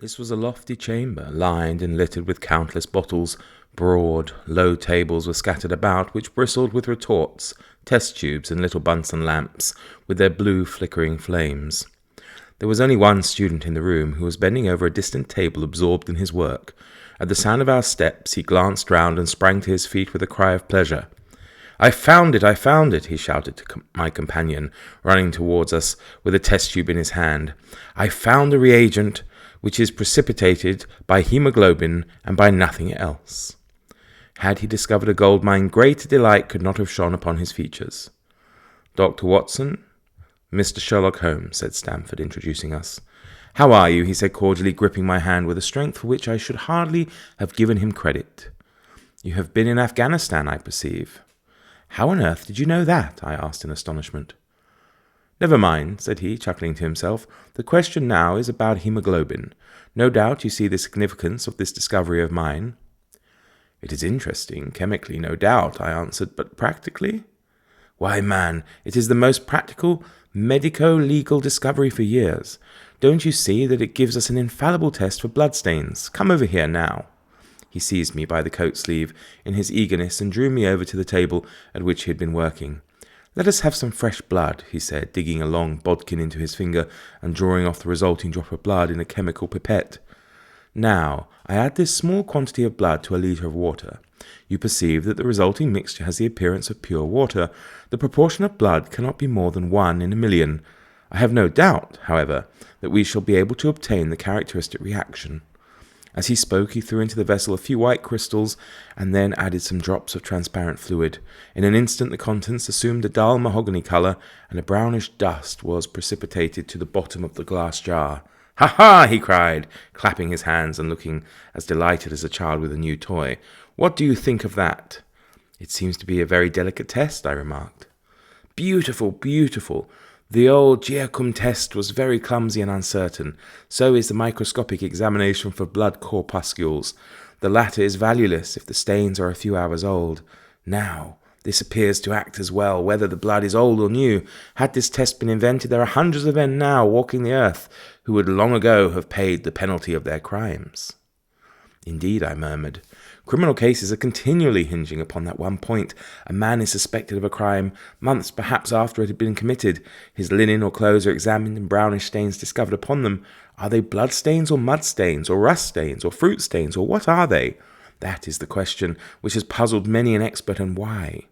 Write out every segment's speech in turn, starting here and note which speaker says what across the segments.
Speaker 1: This was a lofty chamber, lined and littered with countless bottles. Broad, low tables were scattered about, which bristled with retorts, test tubes, and little Bunsen lamps, with their blue flickering flames. There was only one student in the room, who was bending over a distant table absorbed in his work. At the sound of our steps, he glanced round and sprang to his feet with a cry of pleasure. I found it, he shouted to my companion, running towards us with a test tube in his hand. I found a reagent which is precipitated by hemoglobin and by nothing else. Had he discovered a gold mine, greater delight could not have shone upon his features. Dr. Watson, Mr. Sherlock Holmes, said Stamford, introducing us. How are you? He said cordially, gripping my hand with a strength for which I should hardly have given him credit. You have been in Afghanistan, I perceive. How on earth did you know that? I asked in astonishment. Never mind, said he, chuckling to himself. The question now is about hemoglobin. No doubt you see the significance of this discovery of mine. It is interesting, chemically, no doubt, I answered, but practically? Why, man, it is the most practical medico-legal discovery for years. Don't you see that it gives us an infallible test for bloodstains? Come over here now. He seized me by the coat sleeve in his eagerness and drew me over to the table at which he had been working. Let us have some fresh blood, he said, digging a long bodkin into his finger and drawing off the resulting drop of blood in a chemical pipette. Now, I add this small quantity of blood to a litre of water. You perceive that the resulting mixture has the appearance of pure water. The proportion of blood cannot be more than 1 in a million. I have no doubt, however, that we shall be able to obtain the characteristic reaction. As he spoke, he threw into the vessel a few white crystals, and then added some drops of transparent fluid. In an instant the contents assumed a dull mahogany colour, and a brownish dust was precipitated to the bottom of the glass jar. Ha ha! He cried, clapping his hands and looking as delighted as a child with a new toy. What do you think of that? It seems to be a very delicate test, I remarked. Beautiful, beautiful. The old Giacom test was very clumsy and uncertain. So is the microscopic examination for blood corpuscles. The latter is valueless if the stains are a few hours old. Now, this appears to act as well, whether the blood is old or new. Had this test been invented, there are hundreds of men now walking the earth who would long ago have paid the penalty of their crimes. Indeed, I murmured. Criminal cases are continually hinging upon that one point. A man is suspected of a crime months perhaps after it had been committed. His linen or clothes are examined and brownish stains discovered upon them. Are they blood stains or mud stains or rust stains or fruit stains, or what are they? That is the question which has puzzled many an expert, and why?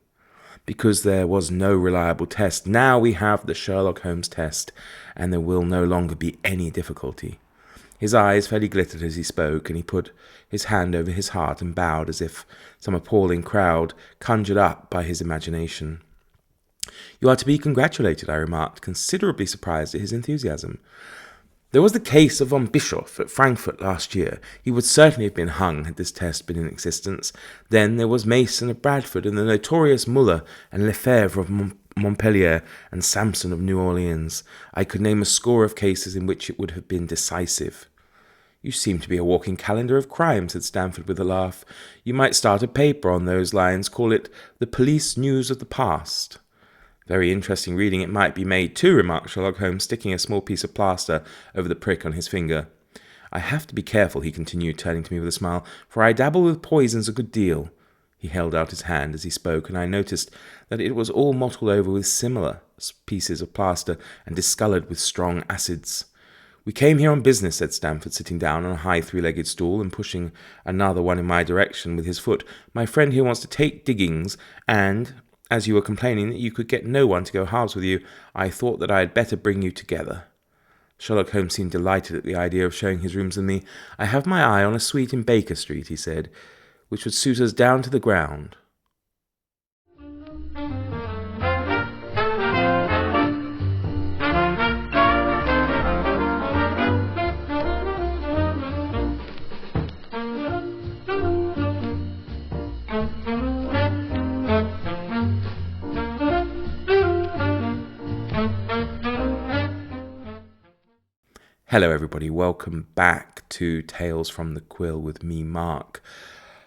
Speaker 1: Because there was no reliable test. Now we have the Sherlock Holmes test, and there will no longer be any difficulty. His eyes fairly glittered as he spoke, and he put his hand over his heart and bowed as if some appalling crowd conjured up by his imagination. You are to be congratulated, I remarked, considerably surprised at his enthusiasm. There was the case of von Bischoff at Frankfurt last year. He would certainly have been hung had this test been in existence. Then there was Mason of Bradford, and the notorious Muller and Lefebvre of Montpellier, and Samson of New Orleans. I could name a score of cases in which it would have been decisive. You seem to be a walking calendar of crime, said Stamford with a laugh. You might start a paper on those lines, call it The Police News of the Past. Very interesting reading it might be made too, remarked Sherlock Holmes, sticking a small piece of plaster over the prick on his finger. I have to be careful, he continued, turning to me with a smile, for I dabble with poisons a good deal. He held out his hand as he spoke, and I noticed that it was all mottled over with similar pieces of plaster and discoloured with strong acids. We came here on business, said Stamford, sitting down on a high three-legged stool and pushing another one in my direction with his foot. My friend here wants to take diggings, and, as you were complaining that you could get no one to go halves with you, I thought that I had better bring you together. Sherlock Holmes seemed delighted at the idea of showing his rooms with me. I have my eye on a suite in Baker Street, he said, which would suit us down to the ground. Hello everybody, welcome back to Tales from the Quill with me, Mark,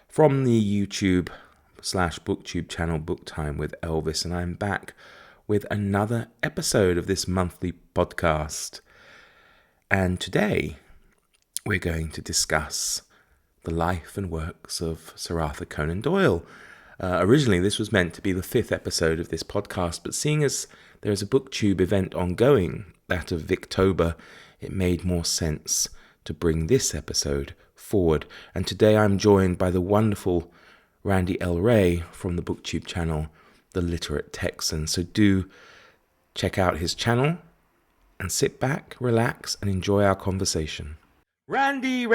Speaker 1: from the YouTube/BookTube channel Book Time with Elvis, and I'm back with another episode of this monthly podcast. And today we're going to discuss the life and works of Sir Arthur Conan Doyle. Originally, this was meant to be the 5th episode of this podcast, but seeing as there is a BookTube event ongoing, that of Victober, it made more sense to bring this episode forward. And today I'm joined by the wonderful Randy L. Ray from the BookTube channel, The Literate Texan. So do check out his channel and sit back, relax, and enjoy our conversation. Randy,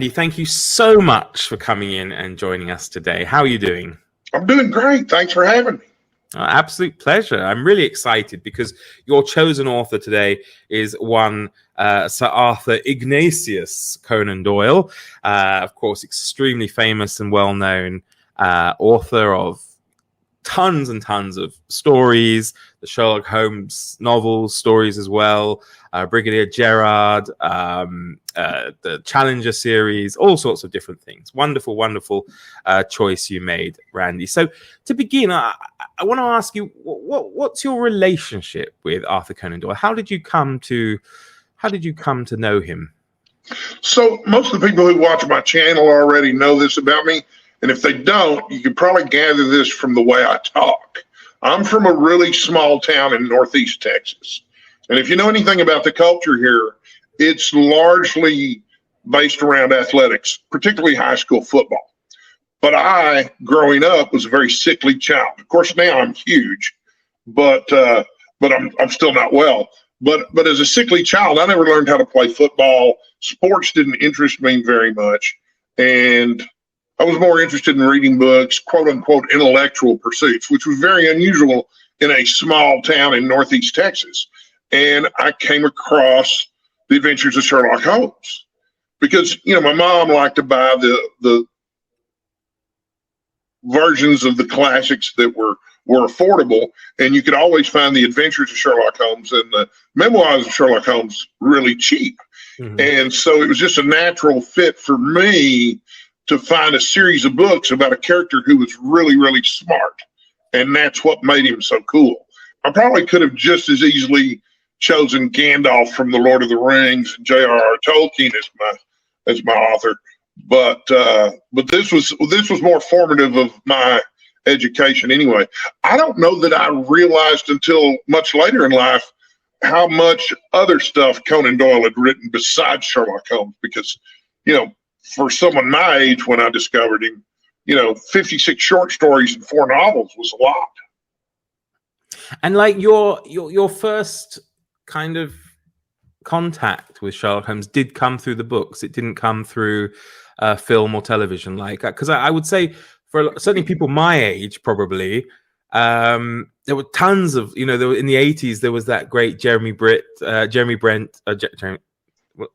Speaker 1: thank you so much for coming in and joining us today. How are you doing?
Speaker 2: I'm doing great. Thanks for having me.
Speaker 1: Absolute pleasure. I'm really excited because your chosen author today is one Sir Arthur Ignatius Conan Doyle, of course, extremely famous and well-known author of tons and tons of stories, the Sherlock Holmes novels, stories as well, Brigadier Gerard, the Challenger series, all sorts of different things. Wonderful choice you made, Randy. So to begin, I want to ask you, what's your relationship with Arthur Conan Doyle? How did you come to know him?
Speaker 2: So most of the people who watch my channel already know this about me. And if they don't, you can probably gather this from the way I talk. I'm from a really small town in Northeast Texas. And if you know anything about the culture here, it's largely based around athletics, particularly high school football. But I, growing up, was a very sickly child. Of course, now I'm huge, but I'm still not well. But as a sickly child, I never learned how to play football. Sports didn't interest me very much. And I was more interested in reading books, quote unquote, intellectual pursuits, which was very unusual in a small town in Northeast Texas. And I came across The Adventures of Sherlock Holmes because, my mom liked to buy the versions of the classics that were affordable. And you could always find The Adventures of Sherlock Holmes and the Memoirs of Sherlock Holmes really cheap. Mm-hmm. And so it was just a natural fit for me to find a series of books about a character who was really, really smart. And that's what made him so cool. I probably could have just as easily chosen Gandalf from The Lord of the Rings and J.R.R. Tolkien as my author. But this was more formative of my education anyway. I don't know that I realized until much later in life how much other stuff Conan Doyle had written besides Sherlock Holmes, because, for someone my age when I discovered him, 56 short stories and 4 novels was a lot.
Speaker 1: And like your first kind of contact with Sherlock Holmes did come through the books. It didn't come through film or television, because I would say for certainly people my age, probably, there were tons of, there were, in the 80s, there was that great Jeremy Brent,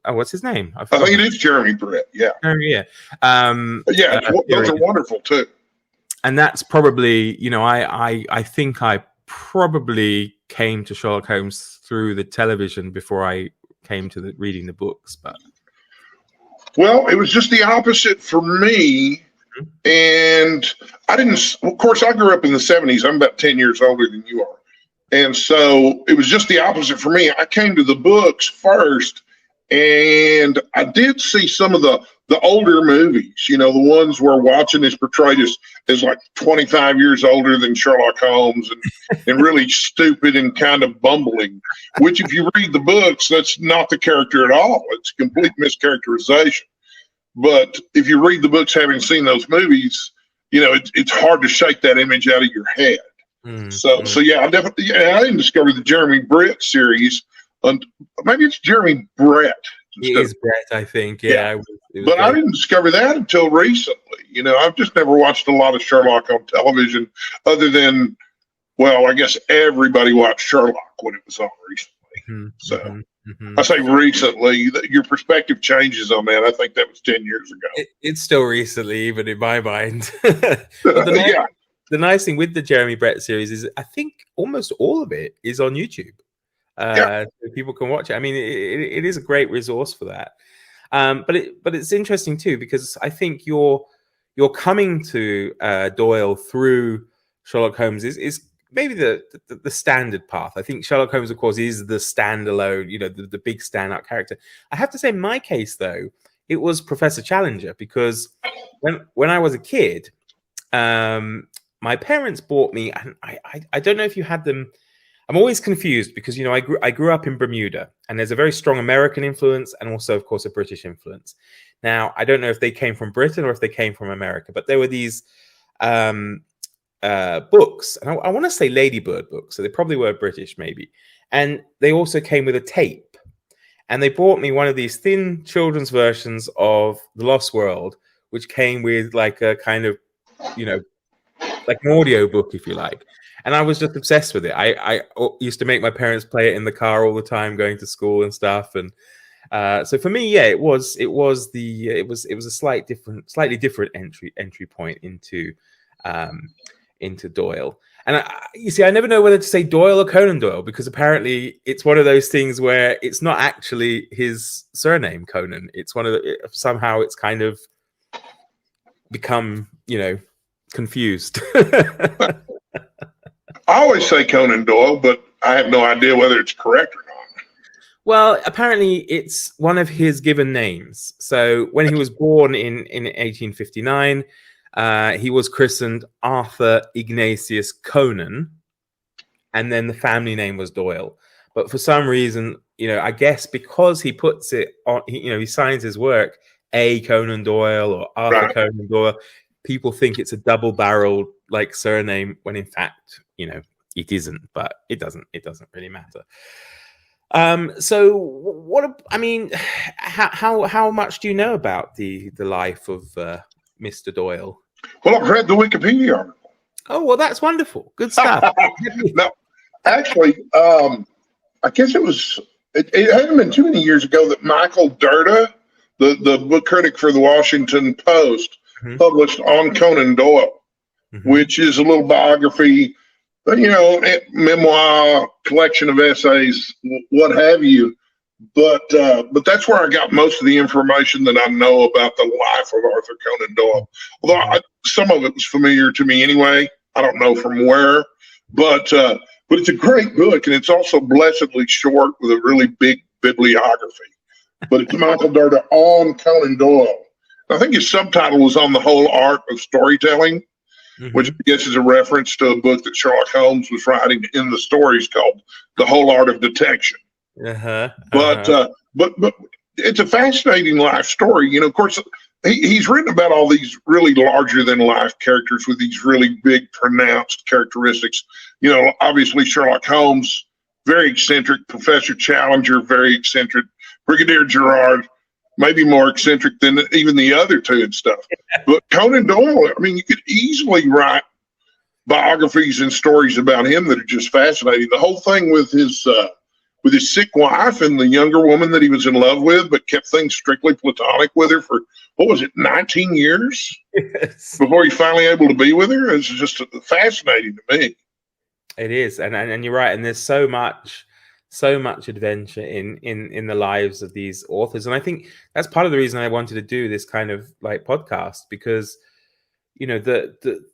Speaker 1: what's his name?
Speaker 2: I think it is Jeremy Brent. Yeah.
Speaker 1: Yeah.
Speaker 2: Those are wonderful too.
Speaker 1: And that's probably, I think I probably came to Sherlock Holmes through the television before I came to reading the books. But
Speaker 2: it was just the opposite for me. And of course, I grew up in the 70s. I'm about 10 years older than you are. And so it was just the opposite for me. I came to the books first, and I did see some of the older movies, the ones where Watson is portrayed as like 25 years older than Sherlock Holmes and really stupid and kind of bumbling, which if you read the books, that's not the character at all. It's a complete mischaracterization. But if you read the books having seen those movies, it's hard to shake that image out of your head. So yeah, I didn't discover the Jeremy Brett series. Maybe it's Jeremy Brett.
Speaker 1: It is Brett, I think. Yeah.
Speaker 2: But I didn't discover that until recently. I've just never watched a lot of Sherlock on television other than, I guess everybody watched Sherlock when it was on recently. I say recently, your perspective changes on that. I think that was 10 years ago.
Speaker 1: It's still recently, even in my mind. The nice thing with the Jeremy Brett series is I think almost all of it is on YouTube. So people can watch it. I mean, it is a great resource for that. But it's interesting too, because I think you're coming to Doyle through Sherlock Holmes is maybe the standard path. I think Sherlock Holmes, of course, is the standalone, the big standout character. I have to say, in my case, though, it was Professor Challenger, because when I was a kid, my parents bought me, and I don't know if you had them. I'm always confused because, I grew up in Bermuda, and there's a very strong American influence and also, of course, a British influence. Now, I don't know if they came from Britain or if they came from America, but there were these books, and I want to say Ladybird books, so they probably were British maybe. And they also came with a tape. And they bought me one of these thin children's versions of The Lost World, which came with like a kind of, like an audio book, if you like. And I was just obsessed with it. I used to make my parents play it in the car all the time, going to school and stuff. And so for me, yeah, it was a slightly different entry point into Doyle. And you see, I never know whether to say Doyle or Conan Doyle, because apparently it's one of those things where it's not actually his surname, Conan. It's somehow it's kind of become, confused.
Speaker 2: I always say Conan Doyle, but I have no idea whether it's correct or not.
Speaker 1: Well, apparently it's one of his given names. So when he was born in 1859, he was christened Arthur Ignatius Conan, and then the family name was Doyle. But for some reason, I guess because he puts it on, he signs his work A. Conan Doyle or Arthur
Speaker 2: Right.
Speaker 1: Conan Doyle, people think it's a double-barreled like surname, when in fact, it isn't. But it doesn't really matter. So how much do you know about the life of Mr. Doyle?
Speaker 2: Well, I've read the Wikipedia article.
Speaker 1: Oh, well, that's wonderful. Good stuff.
Speaker 2: No, actually, I guess it hadn't been too many years ago that Michael Dirda, the book critic for the Washington Post, published On Conan Doyle, which is a little biography, memoir, collection of essays, what have you. But that's where I got most of the information that I know about the life of Arthur Conan Doyle. Although some of it was familiar to me anyway. I don't know from where, but it's a great book, and it's also blessedly short with a really big bibliography. But it's Michael Dirda On Conan Doyle. I think his subtitle was On the Whole Art of Storytelling, which I guess is a reference to a book that Sherlock Holmes was writing in the stories called The Whole Art of Detection. But it's a fascinating life story. Of course, he's written about all these really larger than life characters with these really big pronounced characteristics. Obviously Sherlock Holmes, very eccentric. Professor Challenger, very eccentric. Brigadier Gerard, maybe more eccentric than even the other two and stuff. But Conan Doyle, you could easily write biographies and stories about him that are just fascinating. The whole thing with his sick wife and the younger woman that he was in love with, but kept things strictly platonic with her for, 19 years? Yes. Before he finally able to be with her? It's just fascinating to me.
Speaker 1: It is. And you're right. And there's so much adventure in the lives of these authors. And I think that's part of the reason I wanted to do this kind of like podcast, because, the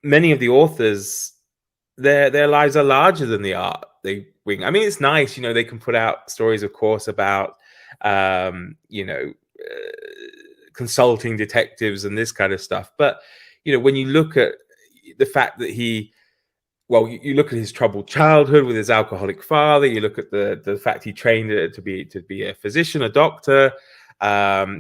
Speaker 1: many of the authors, their lives are larger than the art they bring. It's nice, they can put out stories, of course, about, consulting detectives and this kind of stuff. But, when you look at the fact that you look at his troubled childhood with his alcoholic father, you look at the fact he trained to be a physician, a doctor.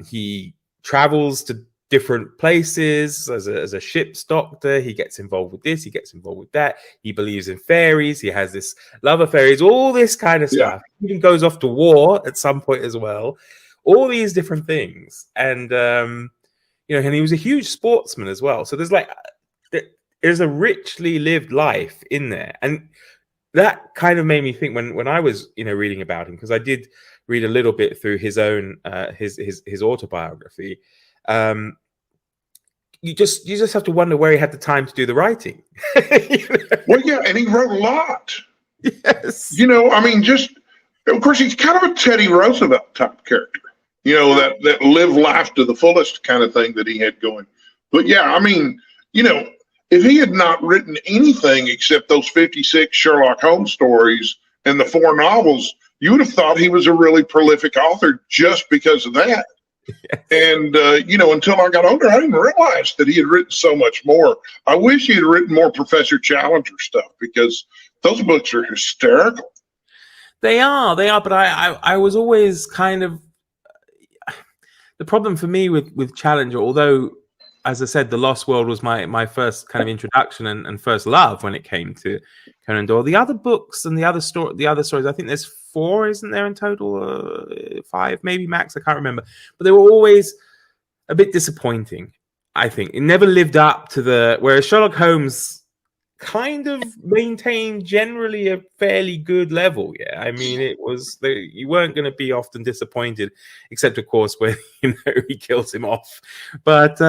Speaker 1: He travels to different places as a ship's doctor. He gets involved with this, he gets involved with that. He believes in fairies. He has this love of fairies, all this kind of stuff. He even goes off to war at some point as well. All these different things. And, and he was a huge sportsman as well. So there's a richly lived life in there. And that kind of made me think when I was, reading about him, because I did read a little bit through his own, his autobiography. You just have to wonder where he had the time to do the writing.
Speaker 2: Well, yeah, and he wrote a lot.
Speaker 1: Yes.
Speaker 2: Of course, he's kind of a Teddy Roosevelt type character. That live life to the fullest kind of thing that he had going. But yeah, if he had not written anything except those 56 Sherlock Holmes stories and the 4 novels, you would have thought he was a really prolific author just because of that. And, until I got older, I didn't realize that he had written so much more. I wish he had written more Professor Challenger stuff, because those books are hysterical.
Speaker 1: They are, but I was always kind of, the problem for me with Challenger, although, as I said, The Lost World was my first kind of introduction and first love when it came to Conan Doyle. The other books and the other stories, I think there's 4, isn't there in total? 5, maybe max. I can't remember. But they were always a bit disappointing. I think it never lived up to whereas Sherlock Holmes kind of maintained generally a fairly good level. Yeah, I mean, you weren't going to be often disappointed, except of course when he kills him off. But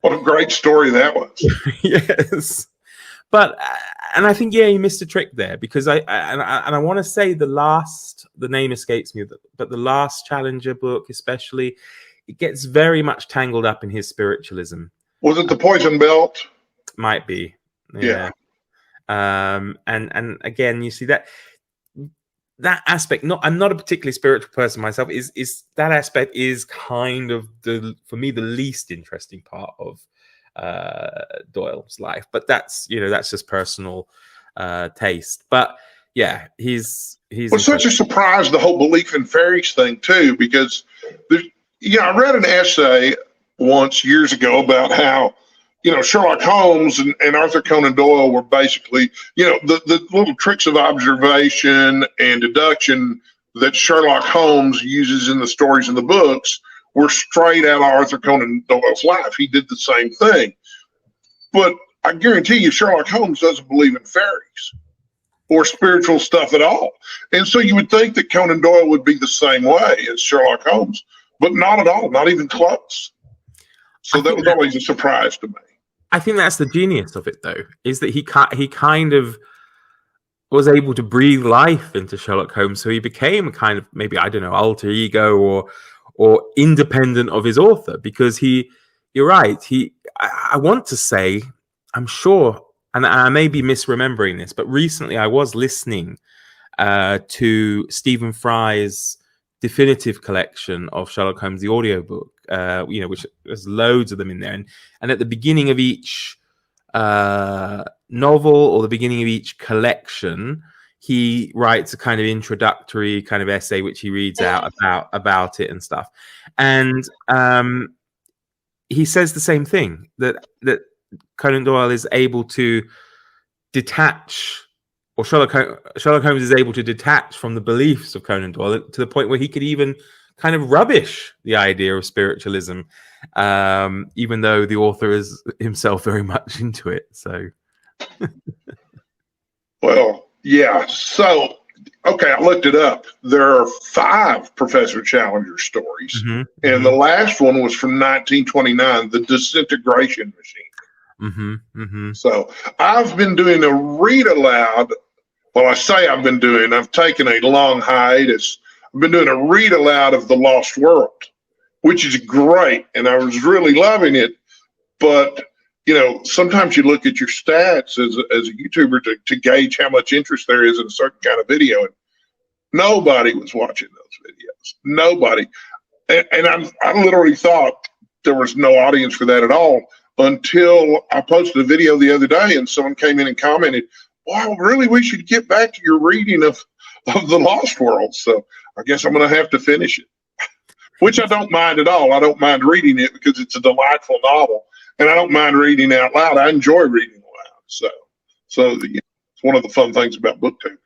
Speaker 2: what a great story that was.
Speaker 1: Yes, but and I think he missed a trick there, because I want to say the name escapes me, but the last Challenger book especially, it gets very much tangled up in his spiritualism.
Speaker 2: Was it The Poison Belt?
Speaker 1: Might be.
Speaker 2: Yeah.
Speaker 1: And again, you see that aspect. I'm not a particularly spiritual person myself. Is that aspect is kind of for me the least interesting part of Doyle's life. But that's just personal taste. But yeah, he's
Speaker 2: such a surprise, the whole belief in fairies thing too, because I read an essay once years ago about how Sherlock Holmes and Arthur Conan Doyle were basically, the little tricks of observation and deduction that Sherlock Holmes uses in the stories in the books were straight out of Arthur Conan Doyle's life. He did the same thing. But I guarantee you, Sherlock Holmes doesn't believe in fairies or spiritual stuff at all. And so you would think that Conan Doyle would be the same way as Sherlock Holmes, but not at all, not even close. So that was always a surprise to me.
Speaker 1: I think that's the genius of it, though, is that he kind of was able to breathe life into Sherlock Holmes, so he became a kind of, maybe, I don't know, alter ego or independent of his author, because you're right, I want to say, I'm sure, and I may be misremembering this, but recently I was listening to Stephen Fry's definitive collection of Sherlock Holmes, the audiobook, which there's loads of them in there. And at the beginning of each novel or the beginning of each collection, he writes a kind of introductory kind of essay, which he reads out about it and stuff. And he says the same thing, that Conan Doyle is able to detach, or Sherlock Holmes is able to detach from the beliefs of Conan Doyle to the point where he could even kind of rubbish the idea of spiritualism, even though the author is himself very much into it. So,
Speaker 2: well, yeah. So, okay, I looked it up. There are 5 Professor Challenger stories, and the last one was from 1929, The Disintegration Machine. So I've been doing a read aloud. Well, I say I've taken a long hiatus. I've been doing a read aloud of The Lost World, which is great. And I was really loving it. But, sometimes you look at your stats as a YouTuber to gauge how much interest there is in a certain kind of video. And nobody was watching those videos. Nobody. And I literally thought there was no audience for that at all, until I posted a video the other day and someone came in and commented, wow, really, we should get back to your reading of The Lost World. So I guess I'm going to have to finish it, which I don't mind at all. I don't mind reading it because it's a delightful novel, and I don't mind reading out loud. I enjoy reading aloud. So it's one of the fun things about BookTube.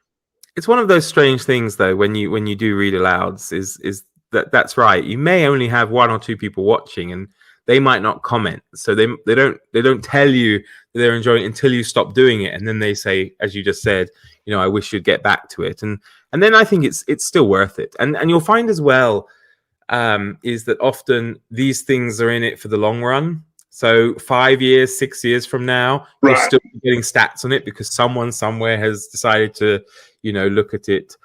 Speaker 1: It's one of those strange things, though, when you do read alouds, is that's right. You may only have 1 or 2 people watching, and they might not comment, so they don't tell you that they're enjoying it until you stop doing it, and then they say, as you just said, I wish you'd get back to it, and then I think it's still worth it, and you'll find as well is that often these things are in it for the long run. So 5 years, 6 years from now,
Speaker 2: right,
Speaker 1: you're still getting stats on it because someone somewhere has decided to look at it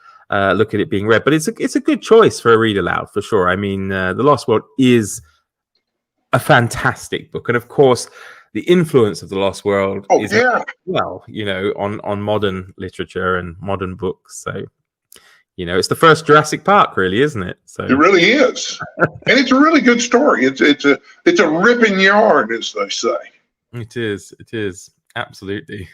Speaker 1: being read. But it's a good choice for a read aloud for sure. I mean, The Lost World is a fantastic book, and of course the influence of The Lost World on modern literature and modern books. So You know, it's the first Jurassic Park, really, isn't it? So
Speaker 2: It really is, and it's a really good story. It's a ripping yarn, as they say.
Speaker 1: it is. It is. Absolutely.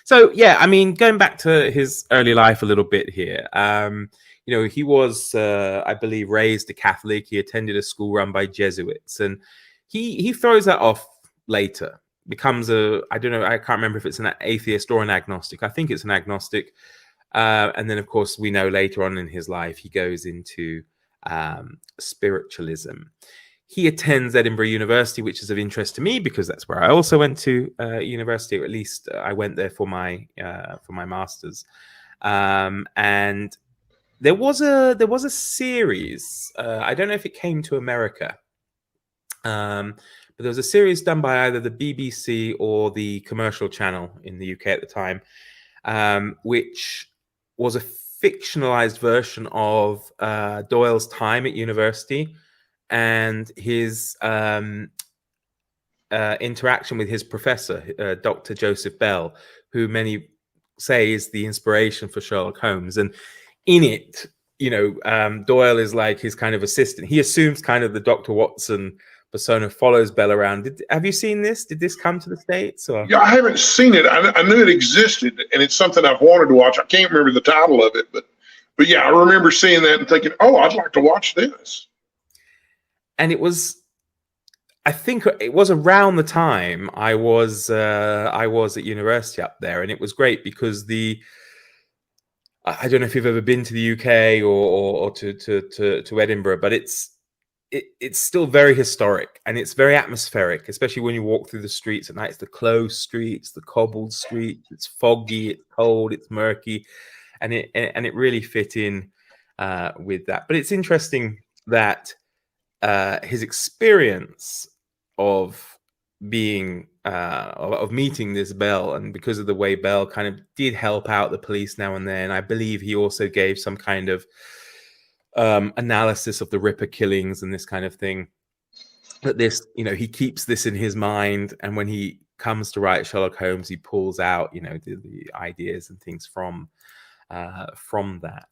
Speaker 1: So, yeah, I mean, going back to his early life a little bit here, you know, he was, I believe, raised a Catholic. He attended a school run by Jesuits, and he throws that off later, becomes I don't know, I can't remember if it's an atheist or an agnostic. I think it's an agnostic. And then, of course, we know later on in his life, he goes into spiritualism. He attends Edinburgh University, which is of interest to me because that's where I also went to university, or at least I went there for my master's. And there was a series. I don't know if it came to America, but there was a series done by either the BBC or the commercial channel in the UK at the time, which was a fictionalized version of Doyle's time at university and his interaction with his professor, Dr. Joseph Bell, who many say is the inspiration for Sherlock Holmes. And in it, you know, Doyle is like his kind of assistant. He assumes kind of the Dr. Watson persona, follows Bell around. Have you seen this? Did this come to the States? Or?
Speaker 2: Yeah, I haven't seen it. I knew it existed, and it's something I've wanted to watch. I can't remember the title of it, but yeah, I remember seeing that and thinking, oh, I'd like to watch this.
Speaker 1: And it was, I think it was around the time I was at university up there, and it was great because I don't know if you've ever been to the UK or to Edinburgh, but it's still very historic and it's very atmospheric, especially when you walk through the streets at night. It's the closed streets, the cobbled streets. It's foggy, it's cold, it's murky, and it really fit in with that. But it's interesting that his experience of being of meeting this Bell, and because of the way Bell kind of did help out the police now and then, I believe he also gave some kind of analysis of the Ripper killings and this kind of thing. That this, you know, he keeps this in his mind, and when he comes to write Sherlock Holmes, he pulls out, you know, the ideas and things from that.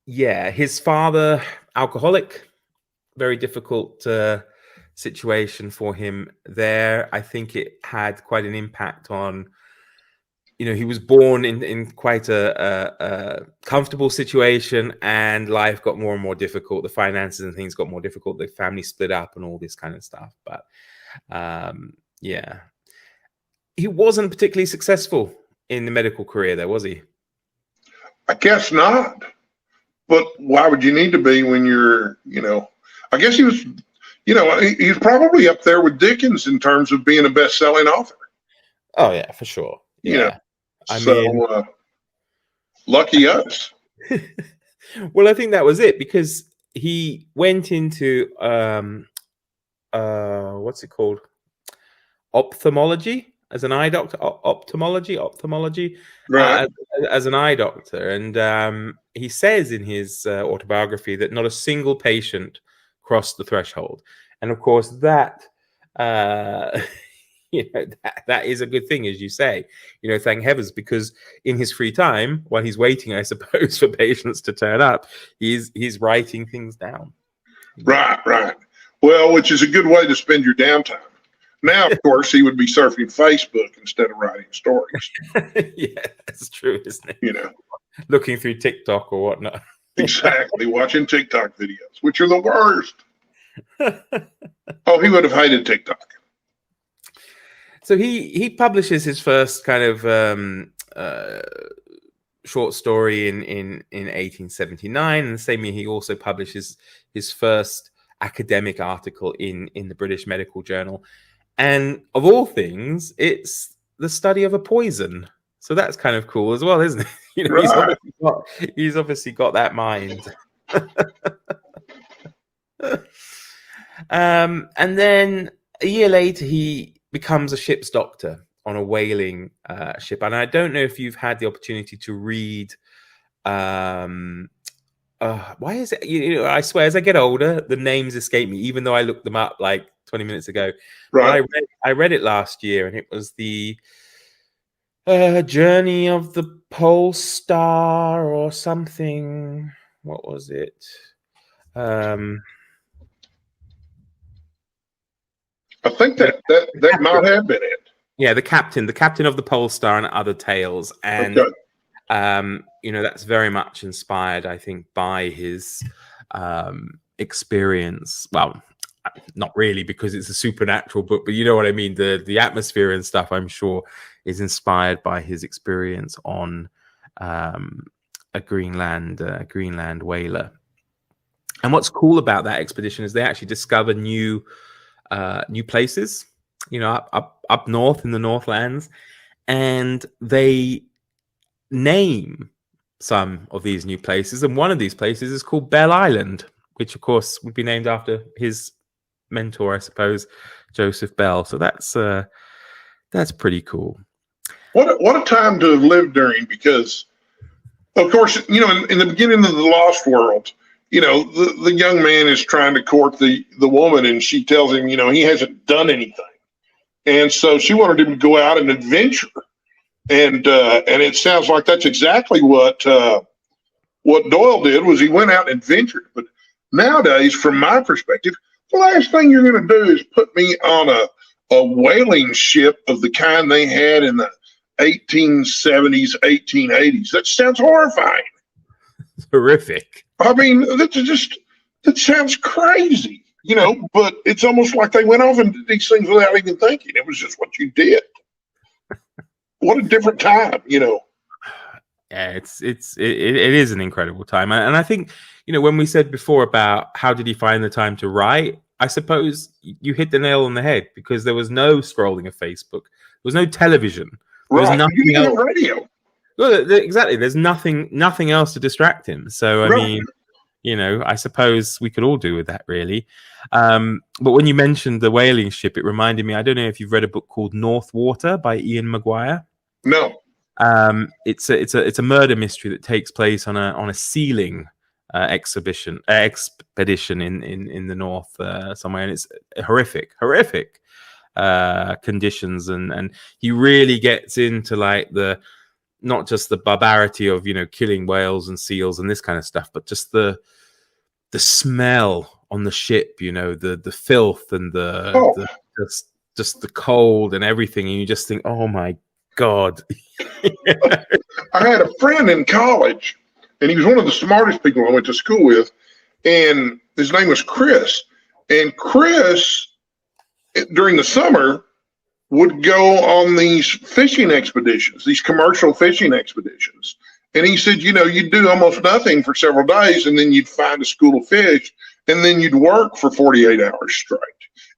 Speaker 1: Yeah, his father, alcoholic, very difficult situation for him there. I think it had quite an impact on, you know, he was born in quite a comfortable situation, and life got more and more difficult. The finances and things got more difficult. The family split up and all this kind of stuff. But yeah, he wasn't particularly successful in the medical career there, was he?
Speaker 2: I guess not. But why would you need to be when you're, you know, I guess he was, you know, he's probably up there with Dickens in terms of being a best-selling author.
Speaker 1: Oh, yeah, for sure. Yeah.
Speaker 2: You know, I mean, lucky us.
Speaker 1: Well, I think that was it, because he went into, what's it called? Ophthalmology as an eye doctor, ophthalmology,
Speaker 2: Right.
Speaker 1: As an eye doctor. And he says in his autobiography that not a single patient crossed the threshold. And of course, that, you know, that is a good thing, as you say, you know, thank heavens, because in his free time, while he's waiting, I suppose, for patients to turn up, he's writing things down.
Speaker 2: Right. Well, which is a good way to spend your downtime. Now, of course, he would be surfing Facebook instead of writing stories.
Speaker 1: Yeah, that's true, isn't it?
Speaker 2: You know,
Speaker 1: looking through TikTok or whatnot.
Speaker 2: Exactly, watching TikTok videos, which are the worst. Oh, he would have hated TikTok.
Speaker 1: So he publishes his first kind of short story in 1879, and the same year he also publishes his first academic article in the British Medical Journal. And of all things, it's the study of a poison. So that's kind of cool as well, isn't it? You know,
Speaker 2: Right.
Speaker 1: he's obviously got that mind. And then a year later, he becomes a ship's doctor on a whaling ship. And I don't know if you've had the opportunity to read. Why is it? You know, I swear, as I get older, the names escape me, even though I looked them up like 20 minutes ago.
Speaker 2: Right.
Speaker 1: I read it last year, and it was the Journey of the Pole Star or something. What was it?
Speaker 2: I think that might have been it.
Speaker 1: Yeah, the captain of the Pole Star and Other Tales, and
Speaker 2: Okay.
Speaker 1: that's very much inspired, I think, by his experience. Well, not really, because it's a supernatural book, but you know what I mean. The atmosphere and stuff, I'm sure, is inspired by his experience on a Greenland whaler. And what's cool about that expedition is they actually discover new places, up north in the Northlands, and they name some of these new places. And one of these places is called Bell Island, which of course would be named after his mentor, I suppose, Joseph Bell. So that's pretty cool.
Speaker 2: What a time to have lived during, because of course, in the beginning of the Lost World, the young man is trying to court the woman, and she tells him, he hasn't done anything. And so she wanted him to go out and adventure. And it sounds like that's exactly what Doyle did, was he went out and adventured. But nowadays, from my perspective, the last thing you're going to do is put me on a whaling ship of the kind they had in the 1870s, 1880s. That sounds horrifying.
Speaker 1: It's horrific.
Speaker 2: I mean, that sounds crazy, but it's almost like they went off and did these things without even thinking. It was just what you did. What a different time,
Speaker 1: Yeah, it is an incredible time. And I think, when we said before about how did he find the time to write, I suppose you hit the nail on the head, because there was no scrolling of Facebook. There was no television. There was nothing else.
Speaker 2: Radio.
Speaker 1: Well, exactly. There's nothing else to distract him. So, I mean, I suppose we could all do with that, really. But when you mentioned the whaling ship, it reminded me, I don't know if you've read a book called North Water by Ian McGuire.
Speaker 2: No.
Speaker 1: It's a murder mystery that takes place on a sealing expedition in the north somewhere, and it's horrific conditions, and he really gets into like not just the barbarity of killing whales and seals and this kind of stuff, but just the smell on the ship, the filth and just the cold and everything, and you just think, oh my God.
Speaker 2: I had a friend in college, and he was one of the smartest people I went to school with, and his name was Chris. And Chris, during the summer, would go on these fishing expeditions, these commercial fishing expeditions. And he said, you'd do almost nothing for several days, and then you'd find a school of fish, and then you'd work for 48 hours straight.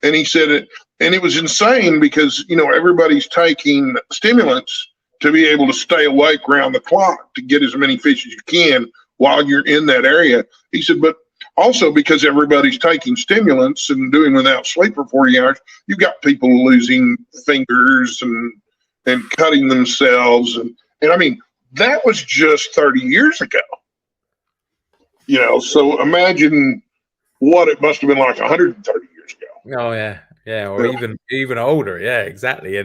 Speaker 2: And he said it was insane, because, everybody's taking stimulants to be able to stay awake around the clock to get as many fish as you can while you're in that area. He said, but also because everybody's taking stimulants and doing without sleep for 40 hours, you've got people losing fingers and cutting themselves. And I mean, that was just 30 years ago. So imagine what it must have been like 130 years ago.
Speaker 1: Oh, yeah. Yeah, or even older. Yeah, exactly.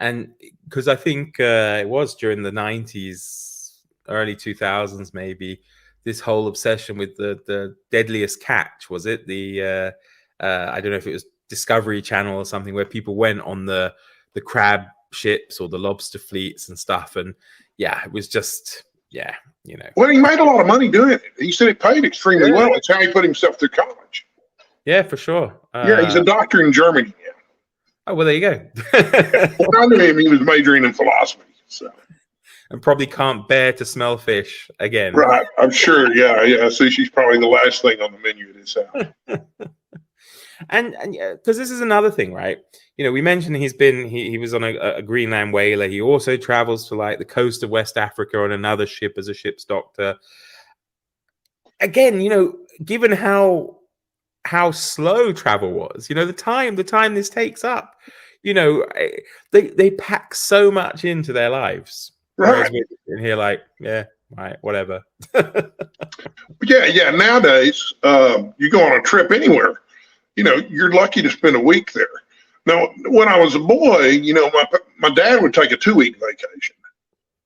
Speaker 1: And because I think it was during the 90s, early 2000s, maybe, this whole obsession with the deadliest catch, was it? I don't know if it was Discovery Channel or something, where people went on the crab ships or the lobster fleets and stuff. And yeah, it was just, Well,
Speaker 2: he made a lot of money doing it. He said it paid extremely well. That's how he put himself through college.
Speaker 1: Yeah, for sure.
Speaker 2: He's a doctor in Germany now.
Speaker 1: Oh, well, there you go.
Speaker 2: Well, I knew him. He was majoring in philosophy. So.
Speaker 1: And probably can't bear to smell fish again.
Speaker 2: Right. I'm sure. Yeah. Sushi's probably the last thing on the menu at his house.
Speaker 1: And because this is another thing, right? We mentioned he was on a Greenland whaler. He also travels to like the coast of West Africa on another ship as a ship's doctor. Again, given how slow travel was, the time this takes up, they pack so much into their lives.
Speaker 2: Right.
Speaker 1: In here, like, yeah, right, whatever.
Speaker 2: Yeah. Nowadays, you go on a trip anywhere, you're lucky to spend a week there. Now, when I was a boy, my dad would take a 2-week vacation,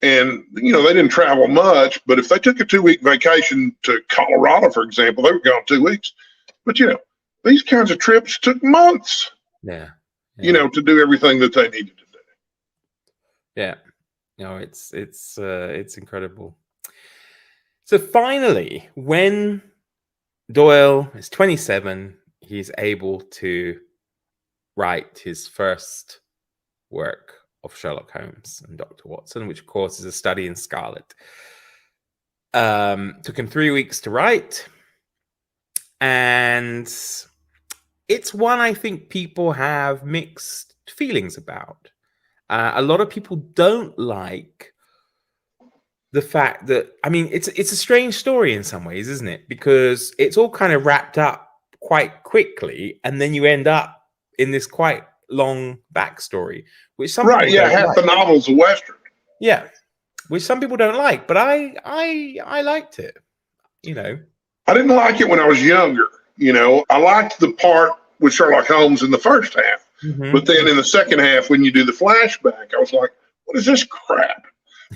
Speaker 2: And, they didn't travel much, but if they took a 2-week vacation to Colorado, for example, they were gone 2 weeks. But, these kinds of trips took months,
Speaker 1: Yeah.
Speaker 2: to do everything that they needed to do.
Speaker 1: Yeah. It's incredible. So finally, when Doyle is 27, he's able to write his first work of Sherlock Holmes and Dr. Watson, which of course is A Study in Scarlet. Took him 3 weeks to write, and it's one I think people have mixed feelings about. A lot of people don't like the fact that, it's a strange story in some ways, isn't it? Because it's all kind of wrapped up quite quickly, and then you end up in this quite long backstory, which some
Speaker 2: half the novel's a Western.
Speaker 1: Yeah, which some people don't like, but I liked it.
Speaker 2: I didn't like it when I was younger. I liked the part with Sherlock Holmes in the first half, but then in the second half, when you do the flashback, I was like, "What is this crap?"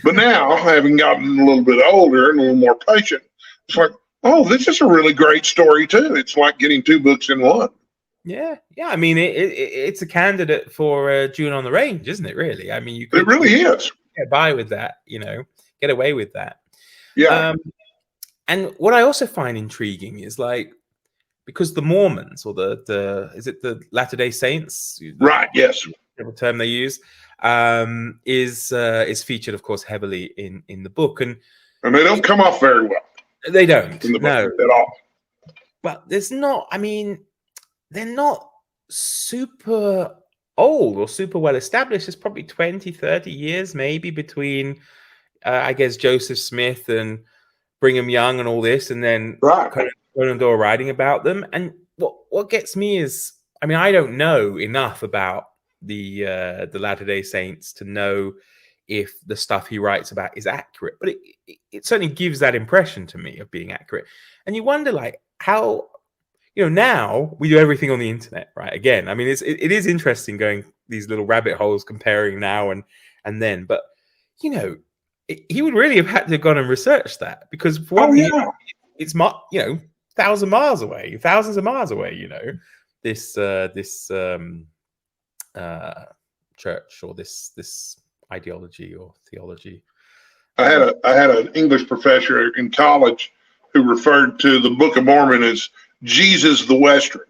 Speaker 2: But now, having gotten a little bit older and a little more patient, it's like, "Oh, this is a really great story too." It's like getting 2 books in one.
Speaker 1: Yeah. It's a candidate for June on the Range, isn't it? Really, you could,
Speaker 2: it really is.
Speaker 1: Get by with that, get away with that.
Speaker 2: Yeah.
Speaker 1: And what I also find intriguing is because the Mormons, or is it the Latter-day Saints?
Speaker 2: Right. Yes.
Speaker 1: The term they use is featured, of course, heavily in the book, and
Speaker 2: they don't come off very well.
Speaker 1: They don't.
Speaker 2: In the book
Speaker 1: no,
Speaker 2: at all.
Speaker 1: But there's not. They're not super old or super well established. There's probably 20, 30 years maybe between, I guess, Joseph Smith and Brigham Young and all this, and then Conan Doyle writing about them. And what gets me is, I don't know enough about the Latter-day Saints to know if the stuff he writes about is accurate, but it certainly gives that impression to me of being accurate. And you wonder, how, now we do everything on the internet, right? Again, it is interesting going these little rabbit holes comparing now and then, but he would really have had to have gone and researched that, because for it's thousands of miles away, this church, or this ideology or theology.
Speaker 2: I had an English professor in college who referred to the Book of Mormon as Jesus the Western,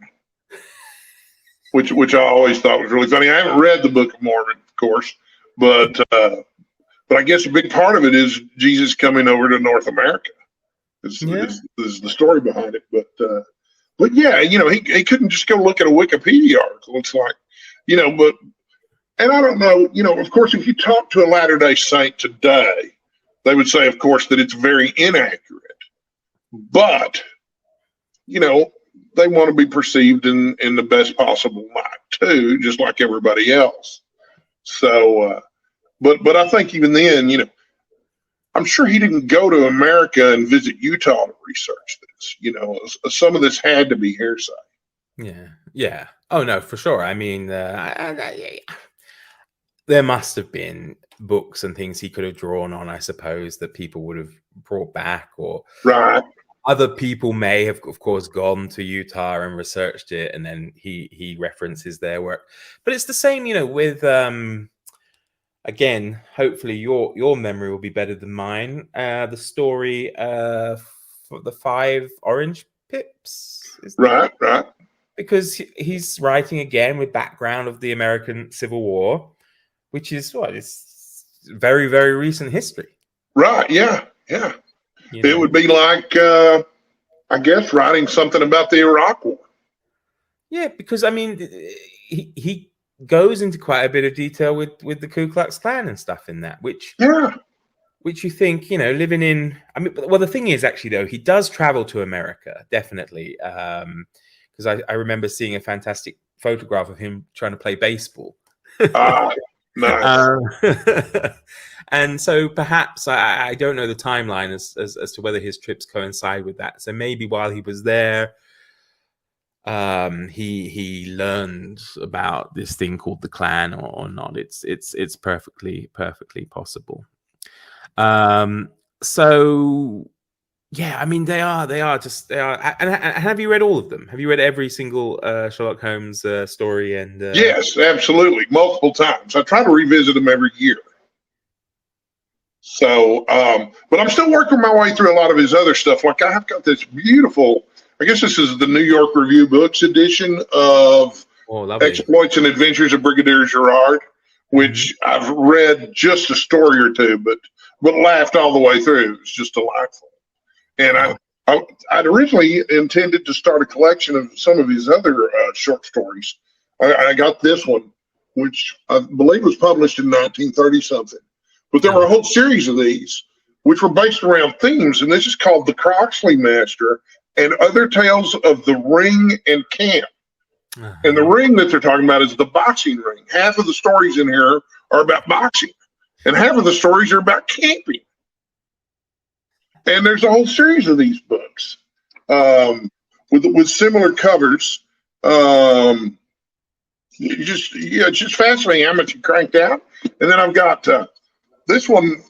Speaker 2: which I always thought was really funny. I haven't read the Book of Mormon, of course, but I guess a big part of it is Jesus coming over to North America. This is the story behind it. But yeah, he couldn't just go look at a Wikipedia article. It's like, and I don't know, of course, if you talk to a Latter-day Saint today, they would say, of course, that it's very inaccurate. But, they want to be perceived in the best possible light too, just like everybody else. So, but I think even then, I'm sure he didn't go to America and visit Utah to research this. Some of this had to be hearsay.
Speaker 1: Yeah. Oh no, for sure. There must have been books and things he could have drawn on, I suppose, that people would have brought back, or other people may have, of course, gone to Utah and researched it, and then he references their work. But it's the same, with again, hopefully your memory will be better than mine. The story for the 5 Orange Pips,
Speaker 2: right?
Speaker 1: Because he's writing again with background of the American Civil War, which is it's very, very recent history. Right.
Speaker 2: Yeah. It would be like, I guess, writing something about the Iraq War.
Speaker 1: Yeah, because he goes into quite a bit of detail with the Ku Klux Klan and stuff in that, which you think, living in. Well, the thing is, actually, though, he does travel to America, definitely, because I remember seeing a fantastic photograph of him trying to play baseball.
Speaker 2: Nice.
Speaker 1: And so perhaps I don't know the timeline as to whether his trips coincide with that. So maybe while he was there, he learned about this thing called the Klan or not. It's perfectly possible. So yeah, I mean they are. And have you read all of them? Have you read every single Sherlock Holmes story? And
Speaker 2: Yes, absolutely, multiple times. I try to revisit them every year. So, but I'm still working my way through a lot of his other stuff. Like I've got this beautiful, I guess this is the New York Review Books edition of Exploits and Adventures of Brigadier Gerard, which I've read just a story or two, but laughed all the way through. It was just delightful. And I'd originally intended to start a collection of some of his other short stories. I got this one, which I believe was published in 1930 something. But there were a whole series of these, which were based around themes, and this is called The Croxley Master and Other Tales of the Ring and Camp. And the ring that they're talking about is the boxing ring. Half of the stories in here are about boxing, and half of the stories are about camping. And there's a whole series of these books with similar covers. It's just fascinating how much you cranked out. And then I've got this one,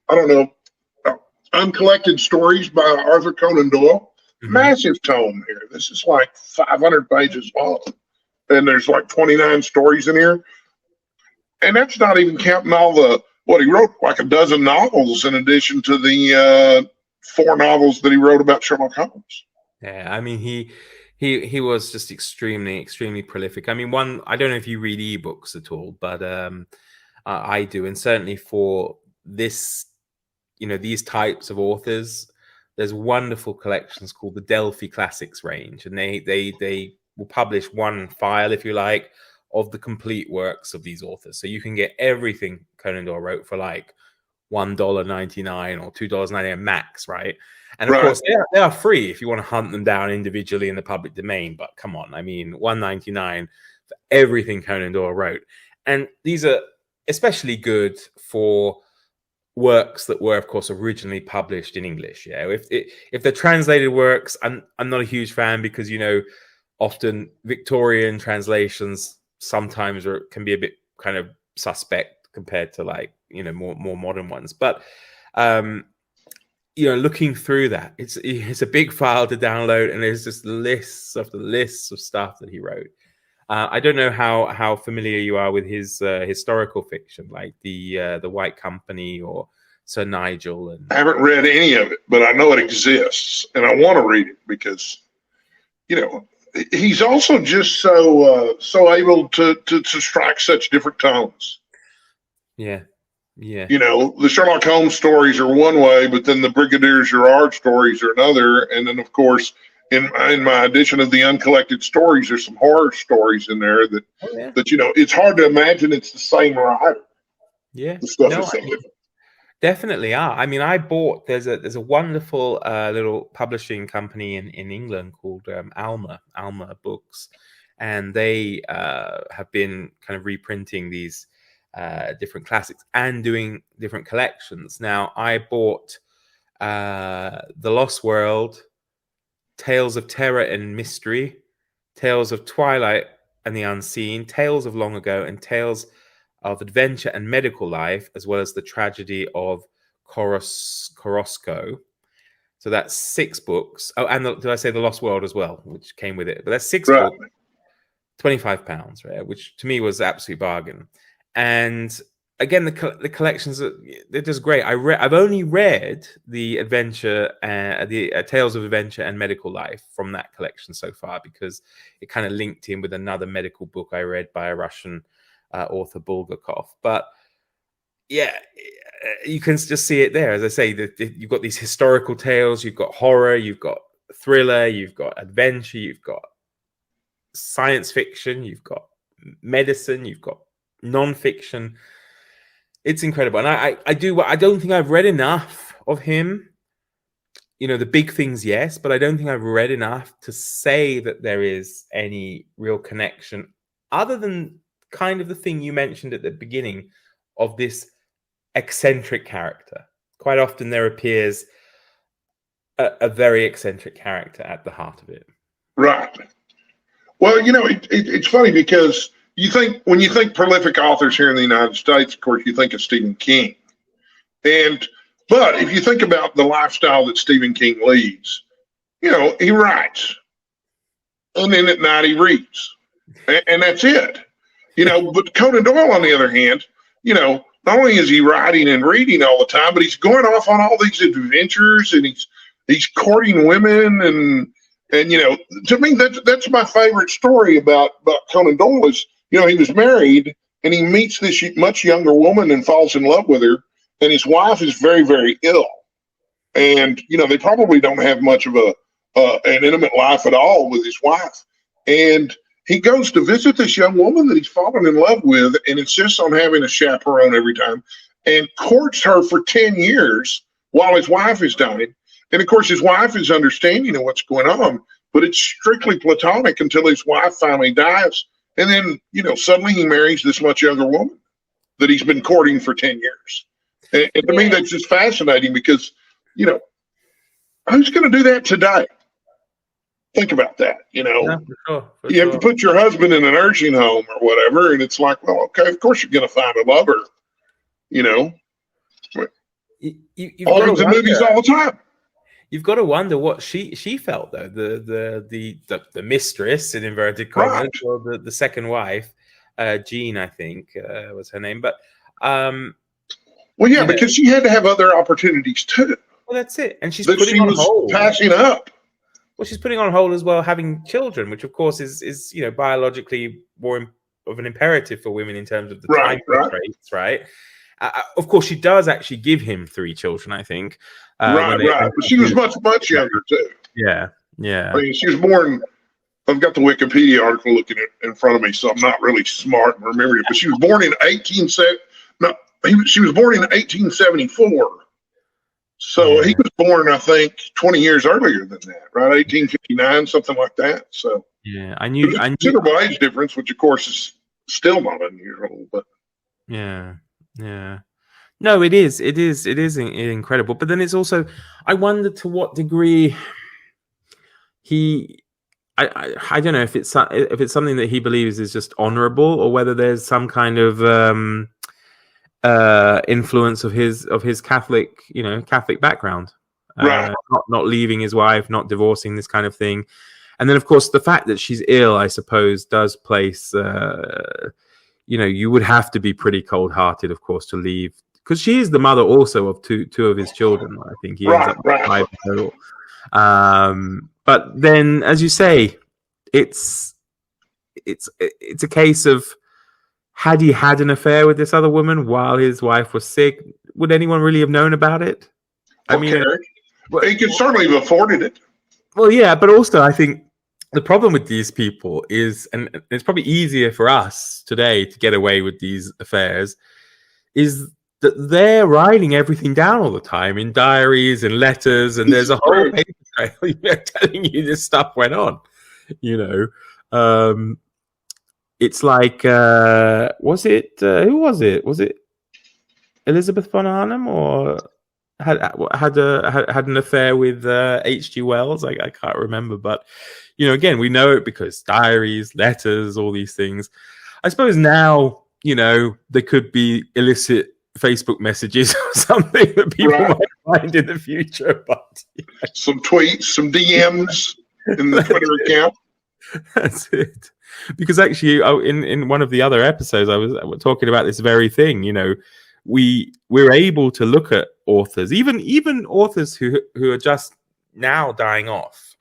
Speaker 2: I don't know, Uncollected Stories by Arthur Conan Doyle. Massive tome here. This is like 500 pages long. And there's like 29 stories in here. And that's not even counting all what he wrote, like a dozen novels in addition to the 4 novels that he wrote about Sherlock Holmes.
Speaker 1: Yeah, I mean, he was just extremely, extremely prolific. I mean, I don't know if you read ebooks at all, but I do, and certainly for this, these types of authors, there's wonderful collections called the Delphi Classics range, and they will publish one file, if you like, of the complete works of these authors. So you can get everything Conan Doyle wrote for like $1.99 or $2.99 max, right? And of course, they are free if you want to hunt them down individually in the public domain. But come on, I mean, $1.99 for everything Conan Doyle wrote, and these are especially good for works that were, of course, originally published in English. Yeah, if they're translated works, I'm not a huge fan because often Victorian translations sometimes can be a bit kind of suspect compared to like more modern ones. But looking through that, it's a big file to download, and there's just lists of stuff that he wrote. I don't know how familiar you are with his historical fiction, like the White Company or Sir Nigel.
Speaker 2: I haven't read any of it, but I know it exists, and I want to read it because, he's also just so able to strike such different tones.
Speaker 1: Yeah.
Speaker 2: The Sherlock Holmes stories are one way, but then the Brigadier Gerard stories are another, and then of course, in my edition of the Uncollected Stories, there's some horror stories in there that it's hard to imagine it's the same writer.
Speaker 1: Yeah,
Speaker 2: the stuff is so different.
Speaker 1: Definitely are. I mean, I bought there's a wonderful little publishing company in England called Alma Books, and they have been kind of reprinting these different classics and doing different collections. Now, I bought The Lost World, Tales of Terror and Mystery, Tales of Twilight and the Unseen, Tales of Long Ago, and Tales of Adventure and Medical Life, as well as the Tragedy of Korosko. So that's 6 books. Oh, and did I say The Lost World as well, which came with it? But that's 6 books, £25, right? Which to me was an absolute bargain. And again, the collections they're just great. I've only read the adventure, the Tales of Adventure and Medical Life from that collection so far, because it kind of linked in with another medical book I read by a Russian author, Bulgakov. But yeah, you can just see it there. As I say, you've got these historical tales, you've got horror, you've got thriller, you've got adventure, you've got science fiction, you've got medicine, you've got non-fiction. It's incredible. And I don't think I've read enough of him. The big things, yes, but I don't think I've read enough to say that there is any real connection other than kind of the thing you mentioned at the beginning of this eccentric character. Quite often there appears a very eccentric character at the heart of it.
Speaker 2: Right. Well, it's funny because when you think prolific authors here in the United States, of course, you think of Stephen King. But if you think about the lifestyle that Stephen King leads, he writes, and then at night he reads, and that's it. But Conan Doyle, on the other hand, not only is he writing and reading all the time, but he's going off on all these adventures, and he's courting women, and to me that's my favorite story about Conan Doyle is, he was married and he meets this much younger woman and falls in love with her, and his wife is very, very ill, and they probably don't have much of an intimate life at all with his wife, and he goes to visit this young woman that he's fallen in love with and insists on having a chaperone every time, and courts her for 10 years while his wife is dying. And of course, his wife is understanding of what's going on, but it's strictly platonic until his wife finally dies. And then, suddenly he marries this much younger woman that he's been courting for 10 years. And to me, that's just fascinating because, who's going to do that today? Think about that,
Speaker 1: Yeah, for
Speaker 2: you have to put your husband in a nursing home or whatever. And it's like, well, okay, of course you're going to find a lover, all those in movies all the time.
Speaker 1: You've got to wonder what she felt though. The mistress in inverted commas, or the second wife, Jean, I think was her name. But
Speaker 2: because she had to have other opportunities too.
Speaker 1: Well, that's it, and she's
Speaker 2: that
Speaker 1: putting
Speaker 2: she
Speaker 1: on
Speaker 2: was
Speaker 1: hold.
Speaker 2: Passing up.
Speaker 1: Well, she's putting on hold as well, having children, which of course is biologically more of an imperative for women in terms of the time constraints, right? Of course, she does actually give him 3 children, I think.
Speaker 2: But she was much younger too.
Speaker 1: Yeah.
Speaker 2: I mean, she was born. I've got the Wikipedia article looking in front of me, so I'm not really smart in remembering it. But she was born in 1874. So he was born, I think, 20 years earlier than that, right? 1859, something like that. So
Speaker 1: I knew
Speaker 2: considerable age difference, which of course is still not unusual. But
Speaker 1: yeah. No, it is incredible. But then it's also, I wonder to what degree I don't know if it's something that he believes is just honorable, or whether there's some kind of influence of his Catholic background,
Speaker 2: right?
Speaker 1: Not leaving his wife, not divorcing, this kind of thing, and then of course the fact that she's ill, I suppose, does place. You would have to be pretty cold-hearted, of course, to leave, because she is the mother also of two of his children. I think he ends up with 5 total. But then, as you say, it's a case of, had he had an affair with this other woman while his wife was sick, would anyone really have known about it? I mean,
Speaker 2: he could certainly have afforded it.
Speaker 1: Well, yeah, but also I think the problem with these people is, and it's probably easier for us today to get away with these affairs, is that they're writing everything down all the time in diaries and letters, and there's a whole paper trail telling you this stuff went on. It's like, was it who was it? Was it Elizabeth von Arnhem, or had an affair with H.G. Wells? I can't remember, but again, we know it because diaries, letters, all these things. I suppose now, there could be illicit Facebook messages or something that people might find in the future, but
Speaker 2: some tweets, some DMs in the Twitter account.
Speaker 1: That's it. Because actually, in one of the other episodes, I was talking about this very thing. We're able to look at authors, even authors who are just now dying off.